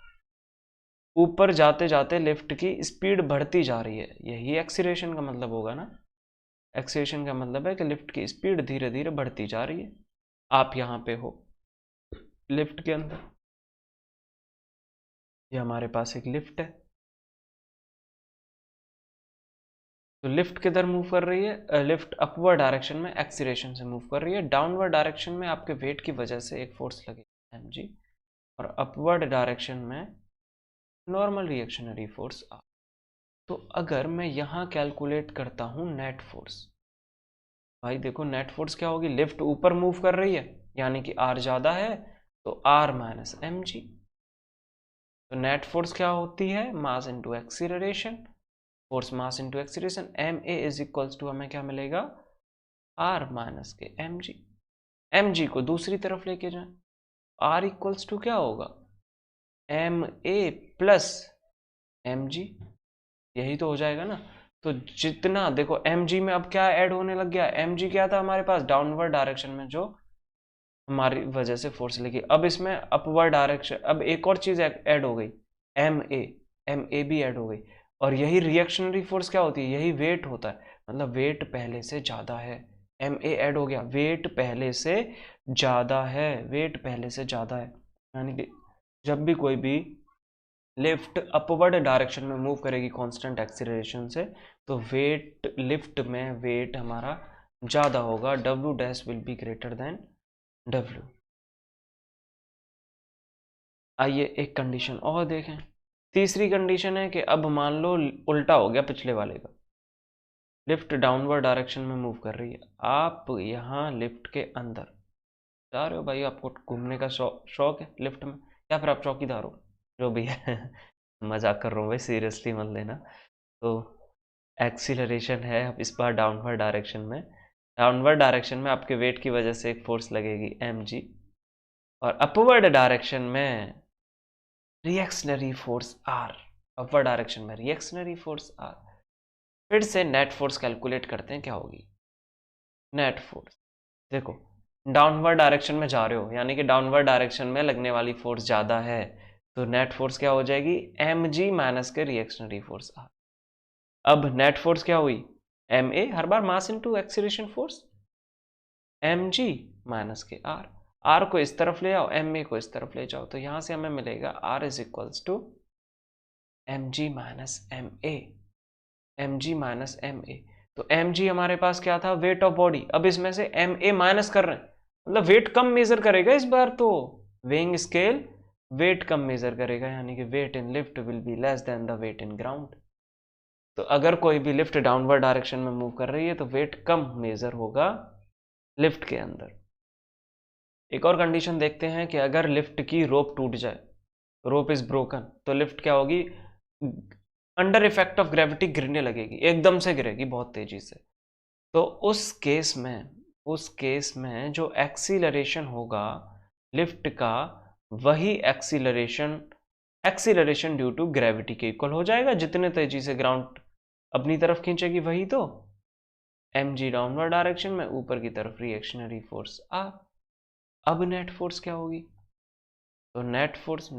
ऊपर जाते जाते लिफ्ट की स्पीड बढ़ती जा रही है, यही एक्सीलरेशन का मतलब होगा ना। एक्सीलरेशन का मतलब है कि लिफ्ट की स्पीड धीरे धीरे बढ़ती जा रही है। आप यहाँ पे हो लिफ्ट के अंदर, ये हमारे पास एक लिफ्ट है, तो लिफ्ट किधर मूव कर रही है? लिफ्ट अपवर्ड डायरेक्शन में एक्सीलरेशन से मूव कर रही है, डाउनवर्ड डायरेक्शन में आपके वेट की वजह से एक फोर्स लगेगा mg, और अपवर्ड डायरेक्शन में नॉर्मल रिएक्शनरी फोर्स r। तो अगर मैं यहाँ कैलकुलेट करता हूँ नेट फोर्स, भाई देखो नेट फोर्स क्या होगी, लिफ्ट ऊपर मूव कर रही है यानी कि r ज़्यादा है, तो r माइनस एम जी। तो नेट फोर्स क्या होती है? Mass into acceleration, force mass into acceleration, M A is equals to हमें क्या मिलेगा? r माइनस के एम जी। एम जी को दूसरी तरफ लेके जाए, r इक्वल्स टू क्या होगा? M A plus M G, यही तो हो जाएगा ना। तो जितना देखो एम जी में अब क्या ऐड होने लग गया, एम जी क्या था हमारे पास? डाउनवर्ड डायरेक्शन में जो हमारी वजह से फोर्स लगी, अब इसमें अपवर्ड डायरेक्शन, अब एक और चीज ऐड हो गई, एम ए भी ऐड हो गई, और यही रिएक्शनरी फोर्स क्या होती है? यही वेट होता है, मतलब वेट पहले से ज्यादा है, एम ए ऐड हो गया, वेट पहले से ज्यादा है, वेट पहले से ज्यादा है, यानी कि जब भी कोई भी लिफ्ट अपवर्ड डायरेक्शन में मूव करेगी कांस्टेंट एक्सीलरेशन से, तो वेट लिफ्ट में वेट हमारा ज़्यादा होगा, W dash will be greater than W। आइए एक कंडीशन और देखें। तीसरी कंडीशन है कि अब मान लो उल्टा हो गया पिछले वाले का, लिफ्ट डाउनवर्ड डायरेक्शन में मूव कर रही है, आप यहाँ लिफ्ट के अंदर जा रहे हो, भाई आपको घूमने का शौक है लिफ्ट में, या फिर आप चौकीदार हो, जो भी है मजाक कर रहा हूँ भाई, सीरियसली मत लेना। तो एक्सीलरेशन है अब इस बार डाउनवर्ड डायरेक्शन में। डाउनवर्ड डायरेक्शन में आपके वेट की वजह से एक फोर्स लगेगी mg, और अपवर्ड डायरेक्शन में reactionary force r। Upward direction में रिएक्शनरी फोर्स r। फिर से नेट फोर्स कैलकुलेट करते हैं क्या होगी। नेट फोर्स देखो, डाउनवर्ड डायरेक्शन में जा रहे हो यानी कि डाउनवर्ड डायरेक्शन में लगने वाली फोर्स ज़्यादा है, तो नेट फोर्स क्या हो जाएगी, mg माइनस के रिएक्शनरी फोर्स r। अब नेट फोर्स क्या हुई, ma, हर बार mass into acceleration force, mg minus के r को इस तरफ ले आओ, ma को इस तरफ ले जाओ, तो यहां से हमें मिलेगा r is equals to mg minus ma, mg minus ma। तो mg हमारे पास क्या था, वेट ऑफ बॉडी। अब इसमें से ma माइनस कर रहे हैं, मतलब वेट कम मेजर करेगा इस बार, तो वेइंग स्केल वेट कम मेजर करेगा, यानी कि weight in lift will be less than the weight in ground. तो अगर कोई भी लिफ्ट डाउनवर्ड डायरेक्शन में मूव कर रही है तो वेट कम मेजर होगा लिफ्ट के अंदर। एक और कंडीशन देखते हैं कि अगर लिफ्ट की रोप टूट जाए, रोप इज ब्रोकन, तो लिफ्ट क्या होगी, अंडर इफेक्ट ऑफ ग्रेविटी गिरने लगेगी, एकदम से गिरेगी बहुत तेजी से। तो उस केस में जो एक्सीलरेशन होगा लिफ्ट का, वही एक्सीलरेशन ड्यू टू ग्रेविटी के इक्वल हो जाएगा, जितने तेजी से ग्राउंड अपनी तरफ खींचेगी वही तो। mg डाउनवर्ड डायरेक्शन में, ऊपर की तरफ रिएक्शनरी फोर्स r। अब नेट फोर्स क्या होगी, तो नेट फोर्स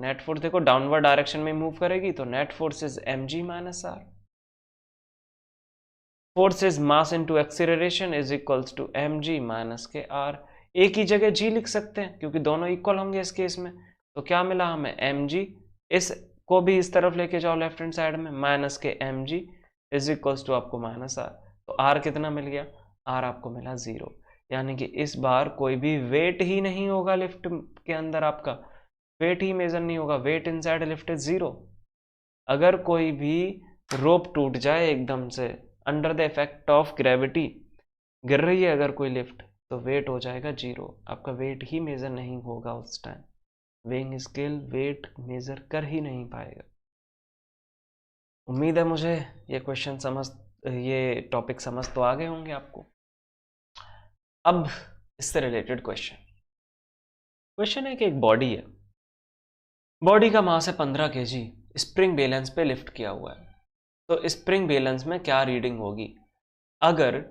देखो डाउनवर्ड डायरेक्शन में मूव करेगी, तो net force is mg minus r। Force is mass into acceleration is equals to mg minus के r। एक ही जगह g लिख सकते हैं क्योंकि दोनों इक्वल होंगे इस केस में। तो क्या मिला हमें, mg, इस को भी इस तरफ लेके जाओ लेफ्ट हैंड साइड में, माइनस के mg इज इक्वल्स टू आपको माइनस r। तो r कितना मिल गया, r आपको मिला 0, यानी कि इस बार कोई भी वेट ही नहीं होगा लिफ्ट के अंदर, आपका वेट ही मेजर नहीं होगा, वेट इनसाइड लिफ्ट इज 0। अगर कोई भी रोप टूट जाए एकदम से, under the effect of gravity गिर रही है अगर कोई लिफ्ट, तो वेट हो जाएगा 0, आपका वेट ही मेजर नहीं होगा उस time, weighing scale weight measure कर ही नहीं पाएगा। उम्मीद है मुझे ये टॉपिक समझ तो आ गए होंगे आपको। अब इससे रिलेटेड क्वेश्चन है कि एक बॉडी है, बॉडी का मास है 15 kg, स्प्रिंग बैलेंस पे लिफ्ट किया हुआ है, तो स्प्रिंग बैलेंस में क्या रीडिंग होगी अगर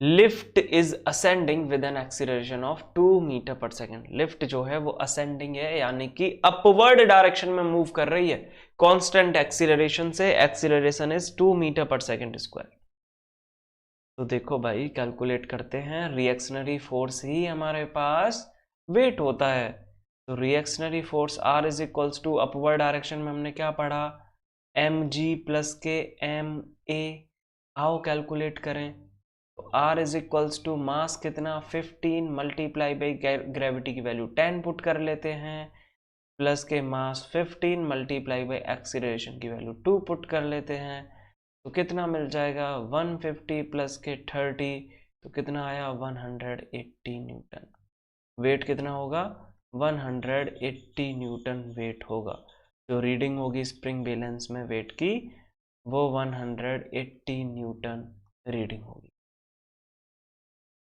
lift is ascending with an acceleration of 2 metre per second. Lift जो है वो असेंडिंग है, यानी कि अपवर्ड डायरेक्शन में मूव कर रही है कांस्टेंट एक्सीलरेशन से, acceleration is 2 metre per second square. तो देखो भाई कैलकुलेट करते हैं, रिएक्शनरी फोर्स ही हमारे पास वेट होता है, तो reactionary force R is equals to upward direction में हमने क्या पढ़ा, mg प्लस के ma। आओ कैलकुलेट करें, तो R is equals to mass कितना 15 मल्टीप्लाई बाई ग्रेविटी की वैल्यू 10 पुट कर लेते हैं, प्लस के मास 15 मल्टीप्लाई बाई एक्सीलरेशन की वैल्यू 2 पुट कर लेते हैं, तो कितना मिल जाएगा 150 प्लस के 30, तो कितना आया 180 न्यूटन। वेट कितना होगा 180 न्यूटन वेट होगा, जो रीडिंग होगी स्प्रिंग बैलेंस में वेट की, वो 180 न्यूटन रीडिंग होगी।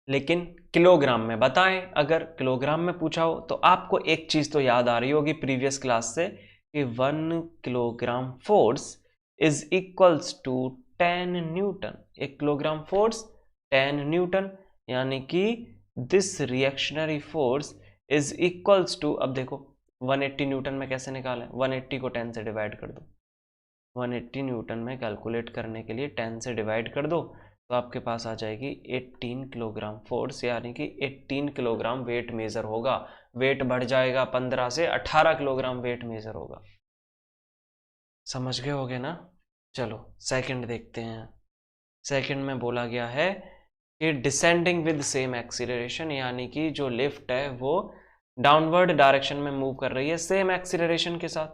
लेकिन किलोग्राम में बताएं, अगर किलोग्राम में पूछा हो तो आपको एक चीज तो याद आ रही होगी प्रीवियस क्लास से कि 1 kilogram force is equals to 10 newton. 1 kilogram force 10 newton, यानी कि this reactionary force is equals to, अब देखो 180 न्यूटन में कैसे निकालें, 180 को 10 से डिवाइड कर दो, 180 न्यूटन में कैलकुलेट करने के लिए 10 से डिवाइड कर दो, तो आपके पास आ जाएगी 18 किलोग्राम फोर्स, यानी कि 18 किलोग्राम वेट मेजर होगा। वेट बढ़ जाएगा 15 से 18 किलोग्राम वेट मेजर होगा। समझ गए होगे ना। चलो सेकंड देखते हैं। सेकंड में बोला गया है कि डिसेंडिंग विद सेम एक्सीलरेशन, यानी कि जो लिफ्ट है वो डाउनवर्ड डायरेक्शन में मूव कर रही है सेम एक्सीलरेशन के साथ।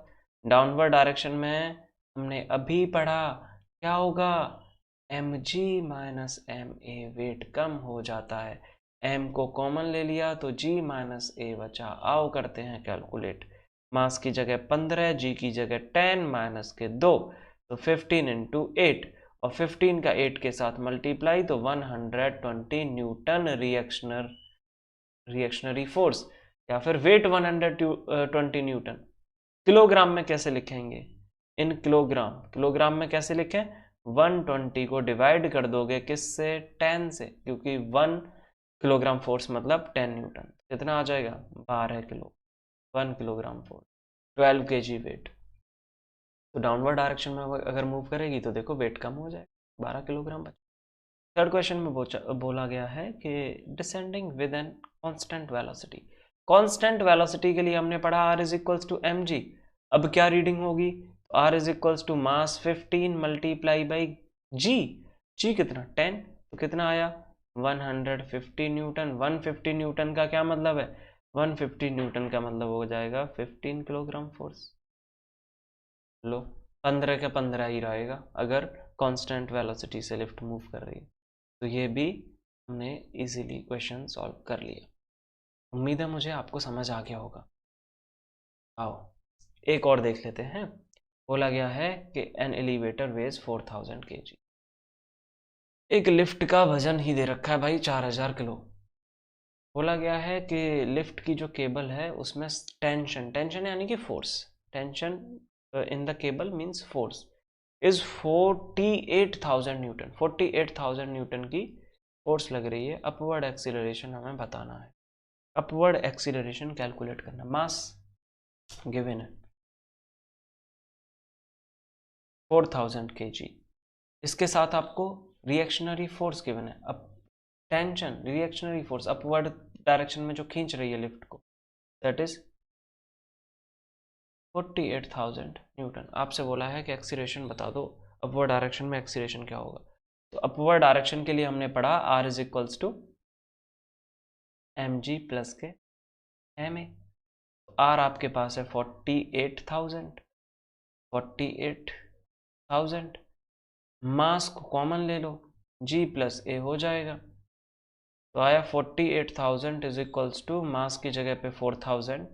डाउनवर्ड डायरेक्शन में हमने अभी पढ़ा क्या होगा, mg माइनस ma, वेट कम हो जाता है, m को कॉमन ले लिया तो g माइनस a बचा। आओ करते हैं कैलकुलेट, मास की जगह 15, जी की जगह 10 माइनस के 2, तो 15 इंटू 8, और 15 का 8 के साथ मल्टीप्लाई, तो 120 न्यूटन रिएक्शनरी फोर्स, या फिर वेट 120 न्यूटन। किलोग्राम में कैसे लिखेंगे? इन किलोग्राम, किलोग्राम में कैसे लिखें? 120 को डिवाइड कर दोगे किससे? 10 से, क्योंकि 1 किलोग्राम फोर्स मतलब 10 न्यूटन। कितना आ जाएगा? 12 kilo. 1 kilogram force, 12 kg weight. तो डाउनवर्ड डायरेक्शन में अगर मूव करेगी तो देखो वेट कम हो जाए, 12 किलोग्राम बचे। थर्ड क्वेश्चन में बोला गया है कि descending with an constant velocity. Constant velocity के लिए हमने पढ़ा r is equals to M G. अब क्या रीडिंग होगी? r is equals to mass 15 multiply by G. G कितना? 10, तो कितना आया? 150 न्यूटन। 150 न्यूटन का क्या मतलब है? 150 न्यूटन का मतलब हो जाएगा 15 किलोग्राम फोर्स। लो, 15 का 15 ही रहेगा अगर कांस्टेंट वेलोसिटी से लिफ्ट मूव कर रही है। तो ये भी हमने इजीली क्वेश्चन सॉल्व कर लिया। उम्मीद है मुझे आपको समझ आ गया होगा। आओ एक और देख लेते हैं। बोला गया है कि एन एलिवेटर वेज 4000 kg। एक लिफ्ट का वजन ही दे रखा है भाई 4000 किलो। बोला गया है कि लिफ्ट की जो केबल है उसमें टेंशन, टेंशन यानी कि force, tension in the cable means force is 48,000 Newton. 48,000 Newton की फोर्स लग रही है। अपवर्ड एक्सीलरेशन हमें बताना है। अपवर्ड एक्सीलरेशन कैलकुलेट करना। मास गिवन है 4000 kg। इसके साथ आपको रिएक्शनरी फोर्स गिवन है। अब tension, reactionary force upward direction में जो खींच रही है लिफ्ट को, दैट इज 48,000 न्यूटन। आपसे बोला है कि एक्सीलरेशन बता दो, अपवर्ड डायरेक्शन में एक्सीलरेशन क्या होगा। तो अपवर्ड डायरेक्शन के लिए हमने पढ़ा r is equals to M G plus के एम ए। r आपके पास है 48,000, 48,000। मास को कॉमन ले लो, g प्लस ए हो जाएगा। तो आया 48,000 इज इक्वल्स टू मास की जगह पे 4000,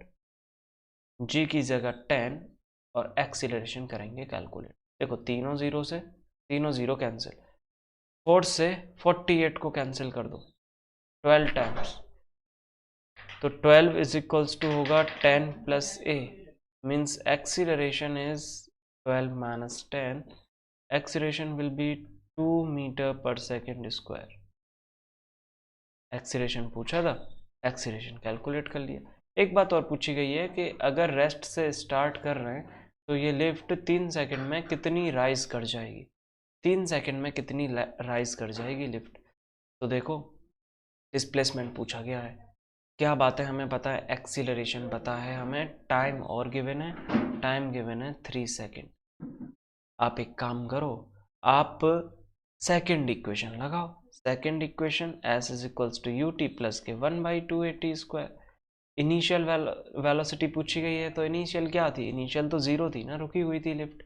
g की जगह 10, और एक्सीलरेशन करेंगे कैलकुलेट। देखो तीनों जीरो से तीनों जीरो कैंसिल, 4 से 48 को कैंसिल कर दो 12 टाइम्स, तो 12 इज इक्वल्स टू होगा 10 plus A, means acceleration is 12 minus 10। Acceleration will be 2 metre per second square. Acceleration पूछा था, एक्सीलरेशन कैलकुलेट कर लिया। एक बात और पूछी गई है कि अगर रेस्ट से स्टार्ट कर रहे हैं तो ये लिफ्ट 3 सेकंड में कितनी राइज कर जाएगी। 3 सेकंड में कितनी राइज कर जाएगी लिफ्ट। तो देखो डिस्प्लेसमेंट पूछा गया है, क्या बातें हमें पता है? एक्सीलरेशन पता है हमें, टाइम और गिवन है, टाइम गिवन है 3 सेकंड। आप एक काम करो, आप सेकंड इक्वेशन लगाओ। Second equation S is equals to U T plus के 1/2 A T square. Initial velocity पूछी गई है, तो इनिशियल क्या थी? इनिशियल तो जीरो थी ना, रुकी हुई थी lift.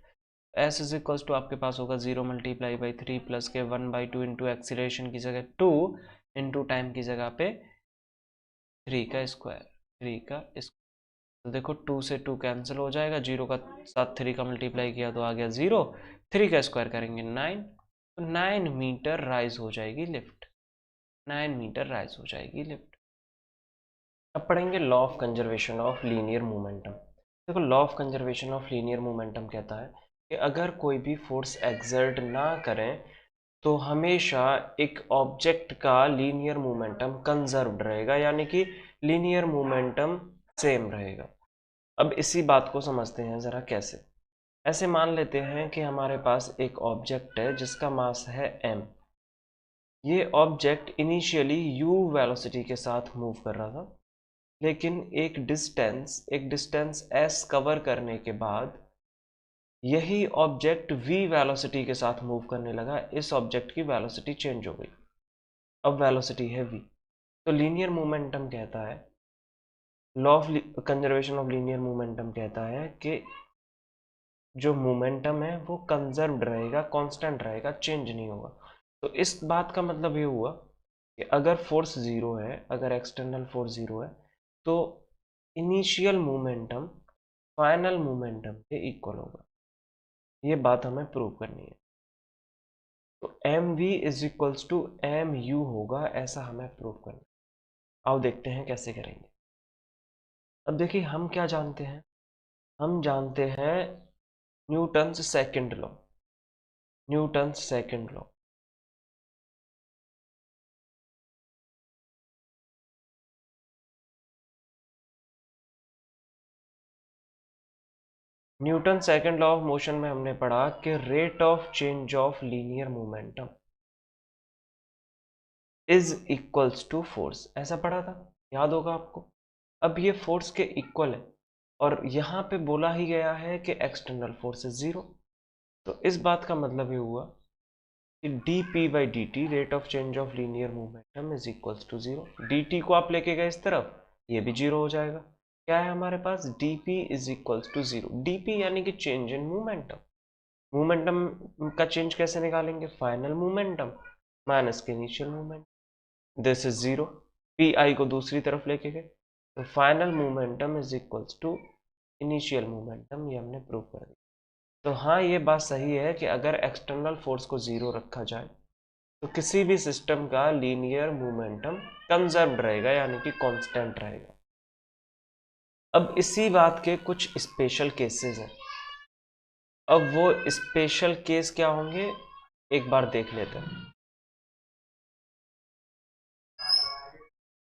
S is equals to आपके पास होगा 0 मल्टीप्लाई बाई 3 प्लस के 1/2 इंटू एक्सीलरेशन की जगह 2 इंटू टाइम की जगह पे 3 का स्क्वायर, 3 का स्क्वायर। तो देखो 2 से 2 कैंसिल हो जाएगा, 0 का साथ 3 का मल्टीप्लाई किया तो आ गया 0, 3 का स्क्वायर करेंगे 9, तो 9 मीटर राइज हो जाएगी लिफ्ट, 9 मीटर राइज हो जाएगी लिफ्ट। अब पढ़ेंगे law of conservation of linear momentum. देखो law of conservation of linear momentum कहता है कि अगर कोई भी फोर्स एक्सर्ट ना करें तो हमेशा एक ऑब्जेक्ट का लीनियर मोमेंटम कंजर्व्ड रहेगा, यानी कि लीनियर मोमेंटम सेम रहेगा। अब इसी बात को समझते हैं ज़रा कैसे। ऐसे मान लेते हैं कि हमारे पास एक ऑब्जेक्ट है जिसका मास है m। ये ऑब्जेक्ट इनिशियली u वेलोसिटी के साथ मूव कर रहा था, लेकिन एक डिस्टेंस s कवर करने के बाद यही ऑब्जेक्ट v वेलोसिटी के साथ मूव करने लगा। इस ऑब्जेक्ट की वेलोसिटी चेंज हो गई, अब वेलोसिटी है v। तो लीनियर मोमेंटम कहता है, law of conservation of linear momentum कहता है कि जो मोमेंटम है वो कंजर्व्ड रहेगा, कांस्टेंट रहेगा, चेंज नहीं होगा। तो इस बात का मतलब ये हुआ कि अगर फोर्स जीरो है, अगर एक्सटर्नल फोर्स जीरो है, तो इनिशियल मोमेंटम फाइनल मोमेंटम के इक्वल होगा। ये बात हमें प्रूव करनी है। तो M V is equals to M U होगा, ऐसा हमें प्रूव करना है। आओ देखते हैं कैसे करेंगे। अब देखिए हम क्या जानते हैं, हम जानते हैं Newton's second law. Newton's second law, Newton second law of motion में हमने पढ़ा कि rate of change of linear momentum is equals to force, ऐसा पढ़ा था, याद होगा आपको। अब ये फोर्स के इक्वल है और यहाँ पे बोला ही गया है कि एक्सटर्नल फोर्स इज जीरो। तो इस बात का मतलब ये हुआ कि D P by D T rate of change of linear momentum is equals to zero. D T को आप लेके गए इस तरफ, ये भी जीरो हो जाएगा। क्या है हमारे पास, D P is equals to zero. D P यानी कि चेंज इन मोमेंटम। मोमेंटम का चेंज कैसे निकालेंगे, फाइनल मोमेंटम माइनस के initial momentum, this is zero. P I को दूसरी तरफ लेके गए, तो final momentum is equals to initial momentum, ये हमने प्रूव कर दिया। तो हाँ, ये बात सही है कि अगर एक्सटर्नल फोर्स को जीरो रखा जाए तो किसी भी सिस्टम का लीनियर मोमेंटम कंजर्व्ड रहेगा, यानी कि कांस्टेंट रहेगा। अब इसी बात के कुछ स्पेशल केसेस हैं। अब वो स्पेशल केस क्या होंगे, एक बार देख लेते हैं।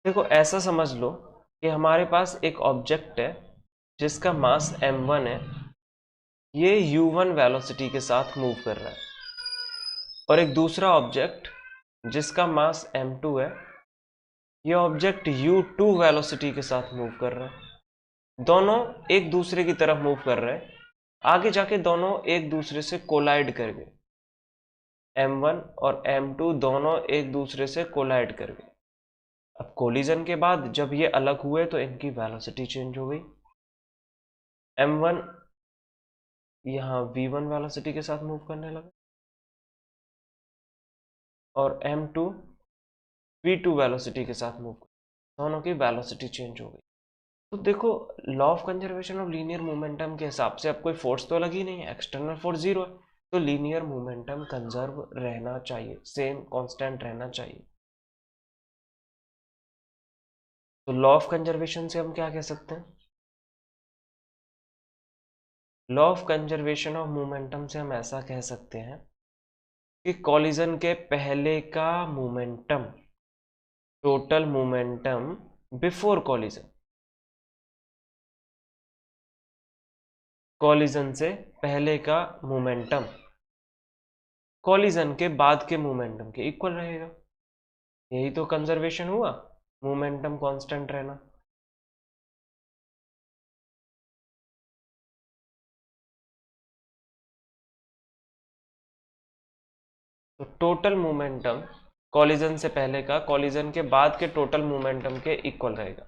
देखो ऐसा समझ लो कि हमारे पास एक ऑब्जेक्ट है जिसका मास m1 है, ये u1 वेलोसिटी के साथ मूव कर रहा है, और एक दूसरा ऑब्जेक्ट जिसका मास m2 है, ये ऑब्जेक्ट u2 वेलोसिटी के साथ मूव कर रहा है। दोनों एक दूसरे की तरफ मूव कर रहे हैं, आगे जाके दोनों एक दूसरे से कोलाइड कर गए। m1 और m2 दोनों एक दूसरे से कोलाइड कर गए। अब कोलिजन के बाद जब ये अलग हुए तो इनकी वेलोसिटी चेंज हो गई। m1 यहाँ v1 वेलोसिटी के साथ मूव करने लगा और m2 v2 वेलोसिटी के साथ मूव कर, दोनों की वेलोसिटी चेंज हो गई। तो देखो law of conservation of linear momentum के हिसाब से अब कोई फोर्स तो लगी नहीं है, एक्सटर्नल फोर्स जीरो है, तो लीनियर मोमेंटम कंजर्व रहना चाहिए, सेम कांस्टेंट रहना चाहिए। तो लॉ ऑफ कंजर्वेशन से हम क्या कह सकते हैं, law of conservation of momentum से हम ऐसा कह सकते हैं कि कॉलिजन के पहले का momentum, total momentum before collision, collision से पहले का मोमेंटम कॉलिजन के बाद के मोमेंटम के इक्वल रहेगा। यही तो कंजर्वेशन हुआ, मोमेंटम कांस्टेंट रहना। तो टोटल मोमेंटम कॉलिजन से पहले का कॉलिजन के बाद के टोटल मोमेंटम के इक्वल रहेगा।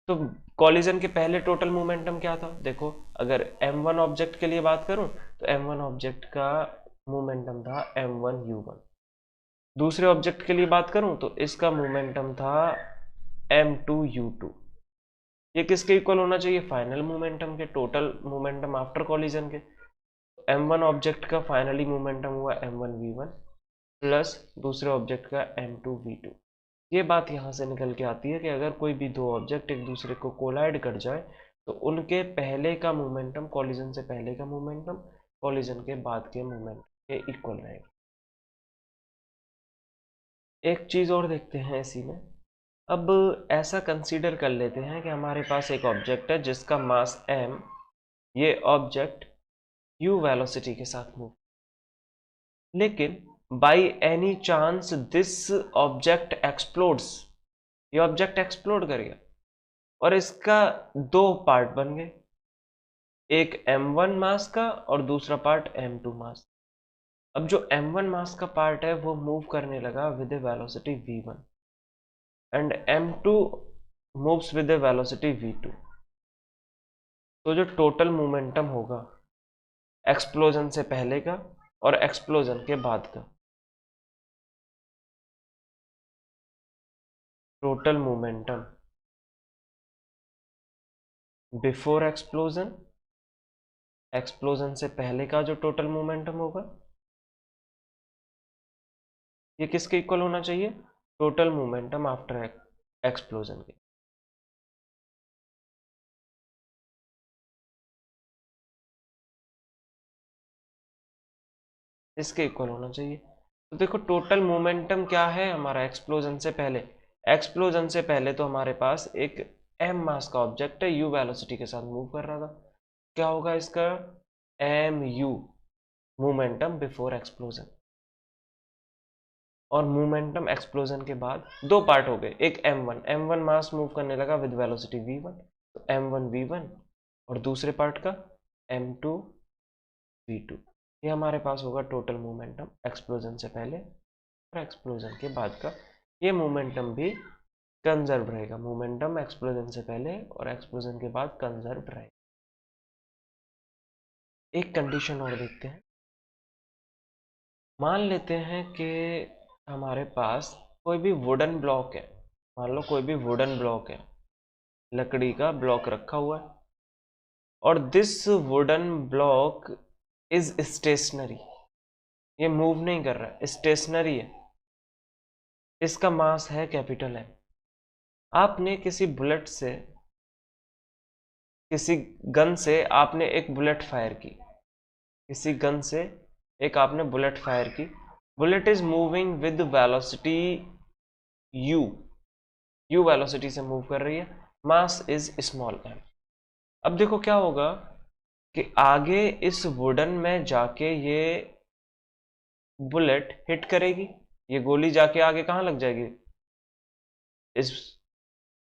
तो कॉलिजन के पहले टोटल मोमेंटम क्या था, देखो अगर m1 ऑब्जेक्ट के लिए बात करूं तो m1 ऑब्जेक्ट का मोमेंटम था m1u1। दूसरे ऑब्जेक्ट के लिए बात करूं तो इसका मोमेंटम था m2u2। ये किसके इक्वल होना चाहिए, फाइनल मोमेंटम के, टोटल मोमेंटम आफ्टर कॉलिजन के। m1 ऑब्जेक्ट का फाइनली मोमेंटम हुआ m1v1 प्लस दूसरे ऑब्जेक्ट का m2v2। ये बात यहाँ से निकल के आती है कि अगर कोई भी दो ऑब्जेक्ट एक दूसरे को कोलाइड कर जाए तो उनके पहले का मोमेंटम, कॉलिजन से पहले का मोमेंटम कॉलिजन के बाद के मोमेंटम के इक्वल रहेगा। एक चीज़ और देखते हैं इसी में। अब ऐसा कंसीडर कर लेते हैं कि हमारे पास एक ऑब्जेक्ट है जिसका मास m, ये ऑब्जेक्ट u वेलोसिटी के साथ मूव, लेकिन by any chance this object explodes, ये ऑब्जेक्ट एक्सप्लोड कर गया और इसका दो पार्ट बन गए, एक m1 मास का और दूसरा पार्ट m2 मास। अब जो m1 मास का पार्ट है वो मूव करने लगा with a velocity v1 and m2 moves with a velocity v2। तो जो टोटल मोमेंटम होगा एक्सप्लोजन से पहले का और एक्सप्लोजन के बाद का, total momentum before explosion explosion से पहले का जो टोटल मोमेंटम होगा ये किसके इक्वल होना चाहिए, टोटल मोमेंटम आफ्टर एक्सप्लोजन के। इसके इक्वल होना चाहिए। तो देखो टोटल मोमेंटम क्या है हमारा एक्सप्लोजन से पहले, एक्सप्लोजन से पहले तो हमारे पास एक m मास का ऑब्जेक्ट है, u वेलोसिटी के साथ मूव कर रहा था। क्या होगा इसका, M U momentum before explosion, और मोमेंटम एक्सप्लोजन के बाद दो पार्ट हो गए, एक m1 मास मूव करने लगा विद वेलोसिटी v1, तो m1 v1, और दूसरे पार्ट का m2 v2। ये हमारे पास होगा टोटल मोमेंटम एक्सप्लोजन से पहले और एक्सप्लोजन के बाद का। ये मोमेंटम भी कंजर्व रहेगा, मोमेंटम एक्सप्लोजन से पहले और एक्सप्लोजन के बाद कंजर्व रहेगा। एक कंडीशन और देखते हैं, मान लेते हैं कि हमारे पास कोई भी वुडन ब्लॉक है, मान लो कोई भी वुडन ब्लॉक है, लकड़ी का ब्लॉक रखा हुआ है, और this wooden block is stationary, ये मूव नहीं कर रहा है, स्टेशनरी है, इसका मास है कैपिटल एम। आपने किसी बुलेट से, किसी गन से आपने एक बुलेट फायर की, किसी गन से एक आपने बुलेट फायर की, bullet is moving with velocity u, u velocity से मूव कर रही है, मास इज स्मॉल m। अब देखो क्या होगा कि आगे इस वुडन में जाके ये बुलेट हिट करेगी, ये गोली जाके आगे कहाँ लग जाएगी, इस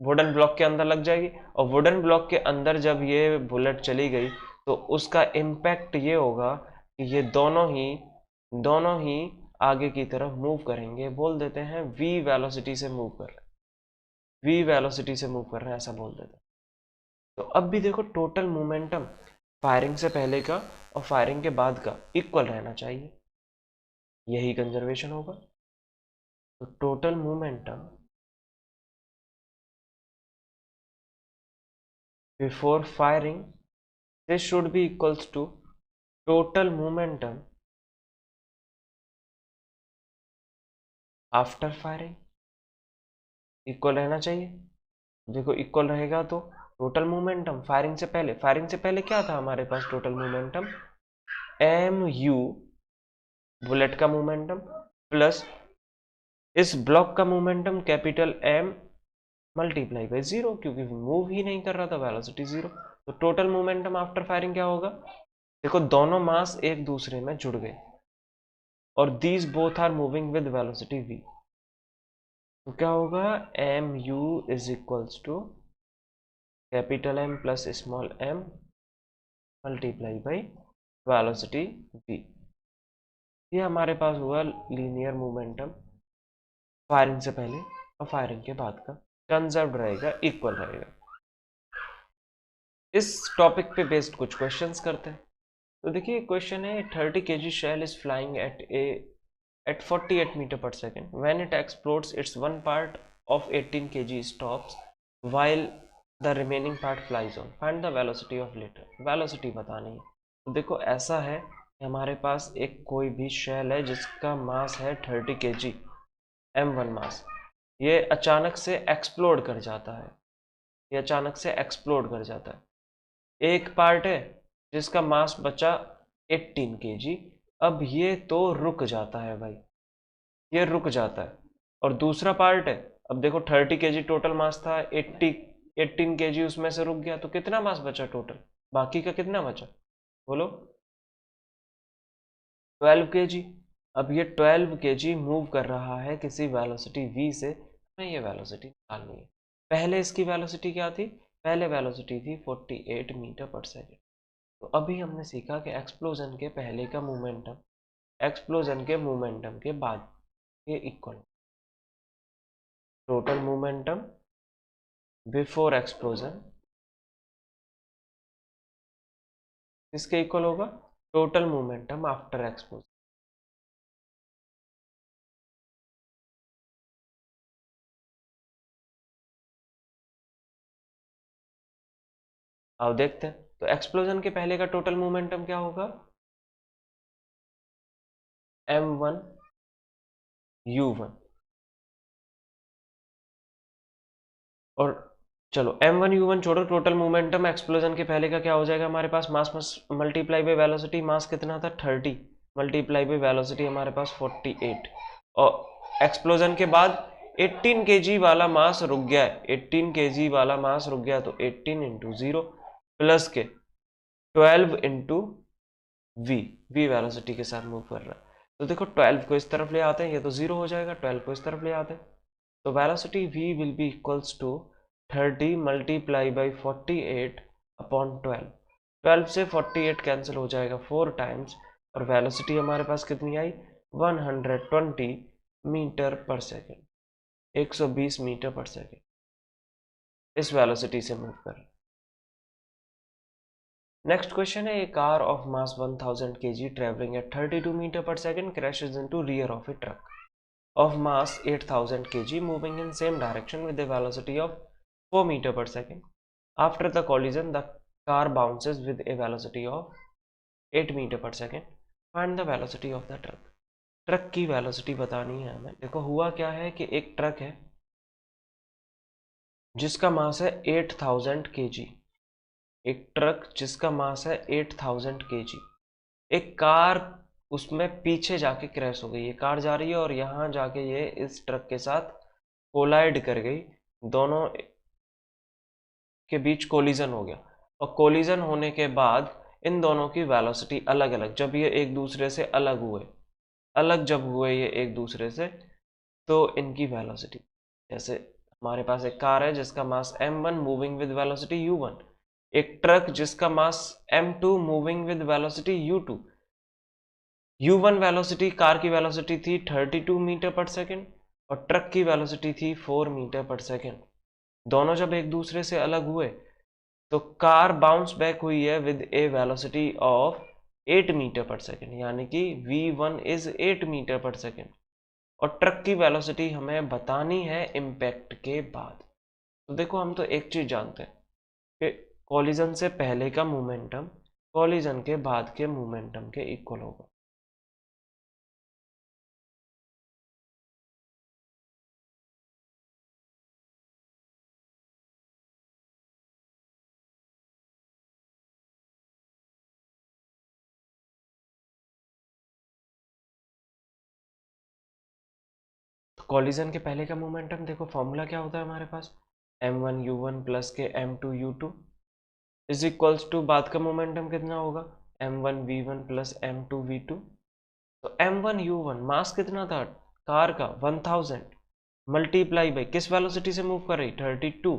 वुडन ब्लॉक के अंदर लग जाएगी, और वुडन ब्लॉक के अंदर जब ये बुलेट चली गई तो उसका इम्पैक्ट ये होगा कि ये दोनों ही आगे की तरफ मूव करेंगे, बोल देते हैं v वेलोसिटी से मूव कर रहे हैं, v वेलोसिटी से मूव कर रहे हैं ऐसा बोल देते हैं। तो अब भी देखो टोटल मोमेंटम फायरिंग से पहले का और फायरिंग के बाद का इक्वल रहना चाहिए, यही कंजर्वेशन होगा। तो total momentum before firing, this should be equals to total momentum after firing, equal रहना चाहिए। देखो इक्वल रहेगा तो टोटल मोमेंटम फायरिंग से पहले, फायरिंग से पहले क्या था हमारे पास total momentum, M U bullet का मोमेंटम प्लस इस ब्लॉक का momentum capital M multiply by zero, क्योंकि मूव ही नहीं कर रहा था, वेलोसिटी जीरो। तो टोटल मोमेंटम आफ्टर फायरिंग क्या होगा, देखो दोनों मास एक दूसरे में जुड़ गए और these both are moving with velocity v, तो क्या होगा, M U is equals to capital M plus small M multiply by velocity v। ये हमारे पास हुआ लीनियर मोमेंटम फायरिंग से पहले और फायरिंग के बाद का, कंजर्व रहेगा, इक्वल रहेगा। इस टॉपिक पे बेस्ड कुछ क्वेश्चंस करते हैं। तो देखिए क्वेश्चन है, 30 kg shell is flying at 48 meter per second. When it explodes, its one part of 18 kg stops while the remaining part flies on. Find the velocity of later. Velocity बतानी है। तो देखो ऐसा है कि हमारे पास एक कोई भी शेल है जिसका मास है 30 kg, m1 मास, ये अचानक से एक्सप्लोड कर जाता है, ये अचानक से एक्सप्लोड कर जाता है। एक पार्ट है जिसका मास बचा 18 kg, अब ये तो रुक जाता है भाई, ये रुक जाता है। और दूसरा पार्ट है, अब देखो 30 kg टोटल मास था, 18 kg उसमें से रुक गया, तो कितना मास बचा टोटल, बाकी का कितना बचा बोलो, 12 kg। अब ये 12 kg मूव कर रहा है किसी वेलोसिटी v से, हमें ये वेलोसिटी निकालनी है। पहले इसकी वेलोसिटी क्या थी, पहले वेलोसिटी थी 48 मीटर पर सेकेंड। तो अभी हमने सीखा कि एक्सप्लोजन के पहले का मोमेंटम एक्सप्लोजन के मोमेंटम के बाद ये equal, total momentum before explosion इसके इक्वल होगा टोटल मोमेंटम आफ्टर एक्सप्लोजन। अब देखते हैं तो एक्सप्लोजन के पहले का टोटल मोमेंटम क्या होगा, m1 u1। और चलो m1 u1 छोड़ो, टोटल मोमेंटम एक्सप्लोजन के पहले का क्या हो जाएगा हमारे पास, मास मल्टीप्लाई बाय वेलोसिटी। मास कितना था 30, मल्टीप्लाई बाय वेलोसिटी हमारे पास 48। और एक्सप्लोजन के बाद 18 kg वाला मास रुक गया है, 18 kg वाला मास रुक गया, तो 18 इंटू 0 प्लस के 12 इंटू वी वेलोसिटी के साथ मूव कर रहा है। तो देखो 12 को इस तरफ ले आते हैं, ये तो 0 हो जाएगा, 12 को इस तरफ ले आते हैं, तो velocity v will be equals to 30 multiply by 48 upon 12। 12 से 48 कैंसिल हो जाएगा 4 टाइम्स, और वेलोसिटी हमारे पास कितनी आई, 120 metre per second, 120 metre per second इस वेलोसिटी से मूव कर रहा है। नेक्स्ट क्वेश्चन है, a car of mass 1000 kg travelling at 32 metre per second crashes into rear of a truck of mass 8000 kg moving in same direction with a velocity of 4 meter per second. After the collision, the car bounces with a velocity of 8 meter per second. Find the velocity of the truck. Truck की velocity बतानी है हमें। देखो हुआ क्या है कि एक ट्रक है जिसका मास है 8000 kg, एक ट्रक जिसका मास है 8000 kg, एक कार उसमें पीछे जाके क्रैश हो गई, ये कार जा रही है और यहाँ जाके ये इस ट्रक के साथ कोलाइड कर गई, दोनों के बीच कोलिजन हो गया, और कोलिजन होने के बाद इन दोनों की वेलोसिटी अलग अलग, जब ये एक दूसरे से जब हुए ये एक दूसरे से, तो इनकी वेलोसिटी, जैसे हमारे पास एक कार है जिसका मास m1 moving with velocity u1, एक ट्रक जिसका मास m2 moving with velocity u2। u1 velocity, car की वेलोसिटी थी 32 मीटर पर सेकेंड और ट्रक की वेलोसिटी थी 4 मीटर पर सेकेंड। दोनों जब एक दूसरे से अलग हुए तो कार बाउंस बैक हुई है with a velocity of 8 metre per second, यानी कि v1 is 8 metre per second, और ट्रक की वेलोसिटी हमें बतानी है इम्पैक्ट के बाद। तो देखो हम तो एक चीज जानते हैं कि कॉलिजन से पहले का मोमेंटम कॉलिजन के बाद के मोमेंटम के इक्वल होगा। कॉलिजन के पहले का मोमेंटम देखो फॉर्मूला क्या होता है हमारे पास, m1 u1 प्लस के m2 u2 is equals to बाद का मोमेंटम कितना होगा, m1 v1 plus m2 v2। तो m1 u1 मास कितना था कार का 1000 मल्टीप्लाई बाई किस वेलोसिटी से मूव कर रही 32,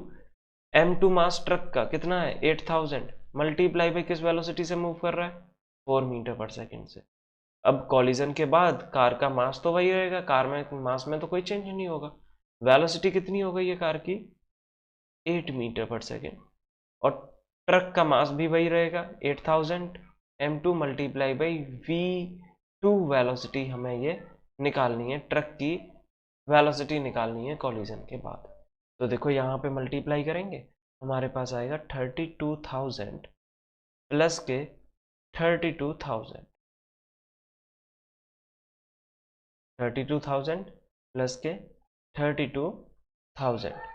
m2 मास ट्रक का कितना है 8000 मल्टीप्लाई बाई किस वेलोसिटी से मूव कर रहा है 4 मीटर पर सेकेंड से। अब कॉलिजन के बाद कार का मास तो वही रहेगा, कार में मास में तो कोई चेंज नहीं होगा, वेलोसिटी कितनी हो गई है कार की 8 मीटर पर सेकेंड, और ट्रक का मास भी वही रहेगा 8000 m2 multiply by v2 velocity हमें ये निकालनी है, ट्रक की वेलोसिटी निकालनी है कॉलिजन के बाद। तो देखो यहाँ पे मल्टीप्लाई करेंगे हमारे पास आएगा 32000 प्लस के 32000 प्लस के 32000।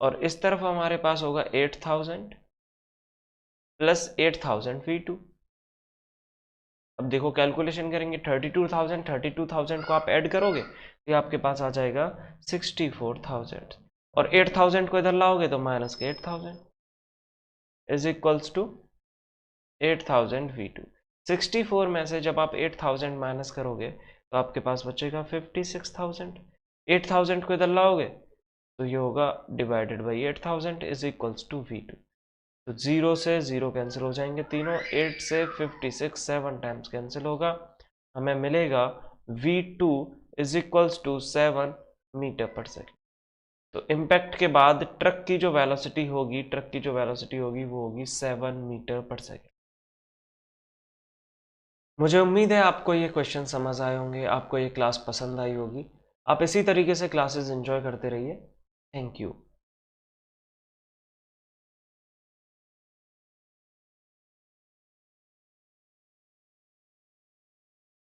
और इस तरफ हमारे पास होगा 8000 प्लस 8000 v2। अब देखो कैलकुलेशन करेंगे 32000 को आप ऐड करोगे तो आपके पास आ जाएगा 64000, और 8000 को इधर लाओगे तो माइनस के 8000 इज इक्वल्स टू 8000 v2। 64 में से जब आप 8000 माइनस करोगे तो आपके पास बचेगा 56000, 8000 को इधर लाओगे तो ये होगा divided by 8000 is equals to v2। तो 0 से 0 कैंसिल हो जाएंगे तीनों, 8 से 56 7 टाइम्स कैंसिल होगा, हमें मिलेगा v2 is equals to 7 metre per second. तो इम्पैक्ट के बाद ट्रक की जो वेलोसिटी होगी वो होगी 7 मीटर पर सेकेंड। मुझे उम्मीद है आपको ये क्वेश्चन समझ आए होंगे, आपको ये क्लास पसंद आई होगी। आप इसी तरीके से क्लासेस एंजॉय करते रहिए। Thank you.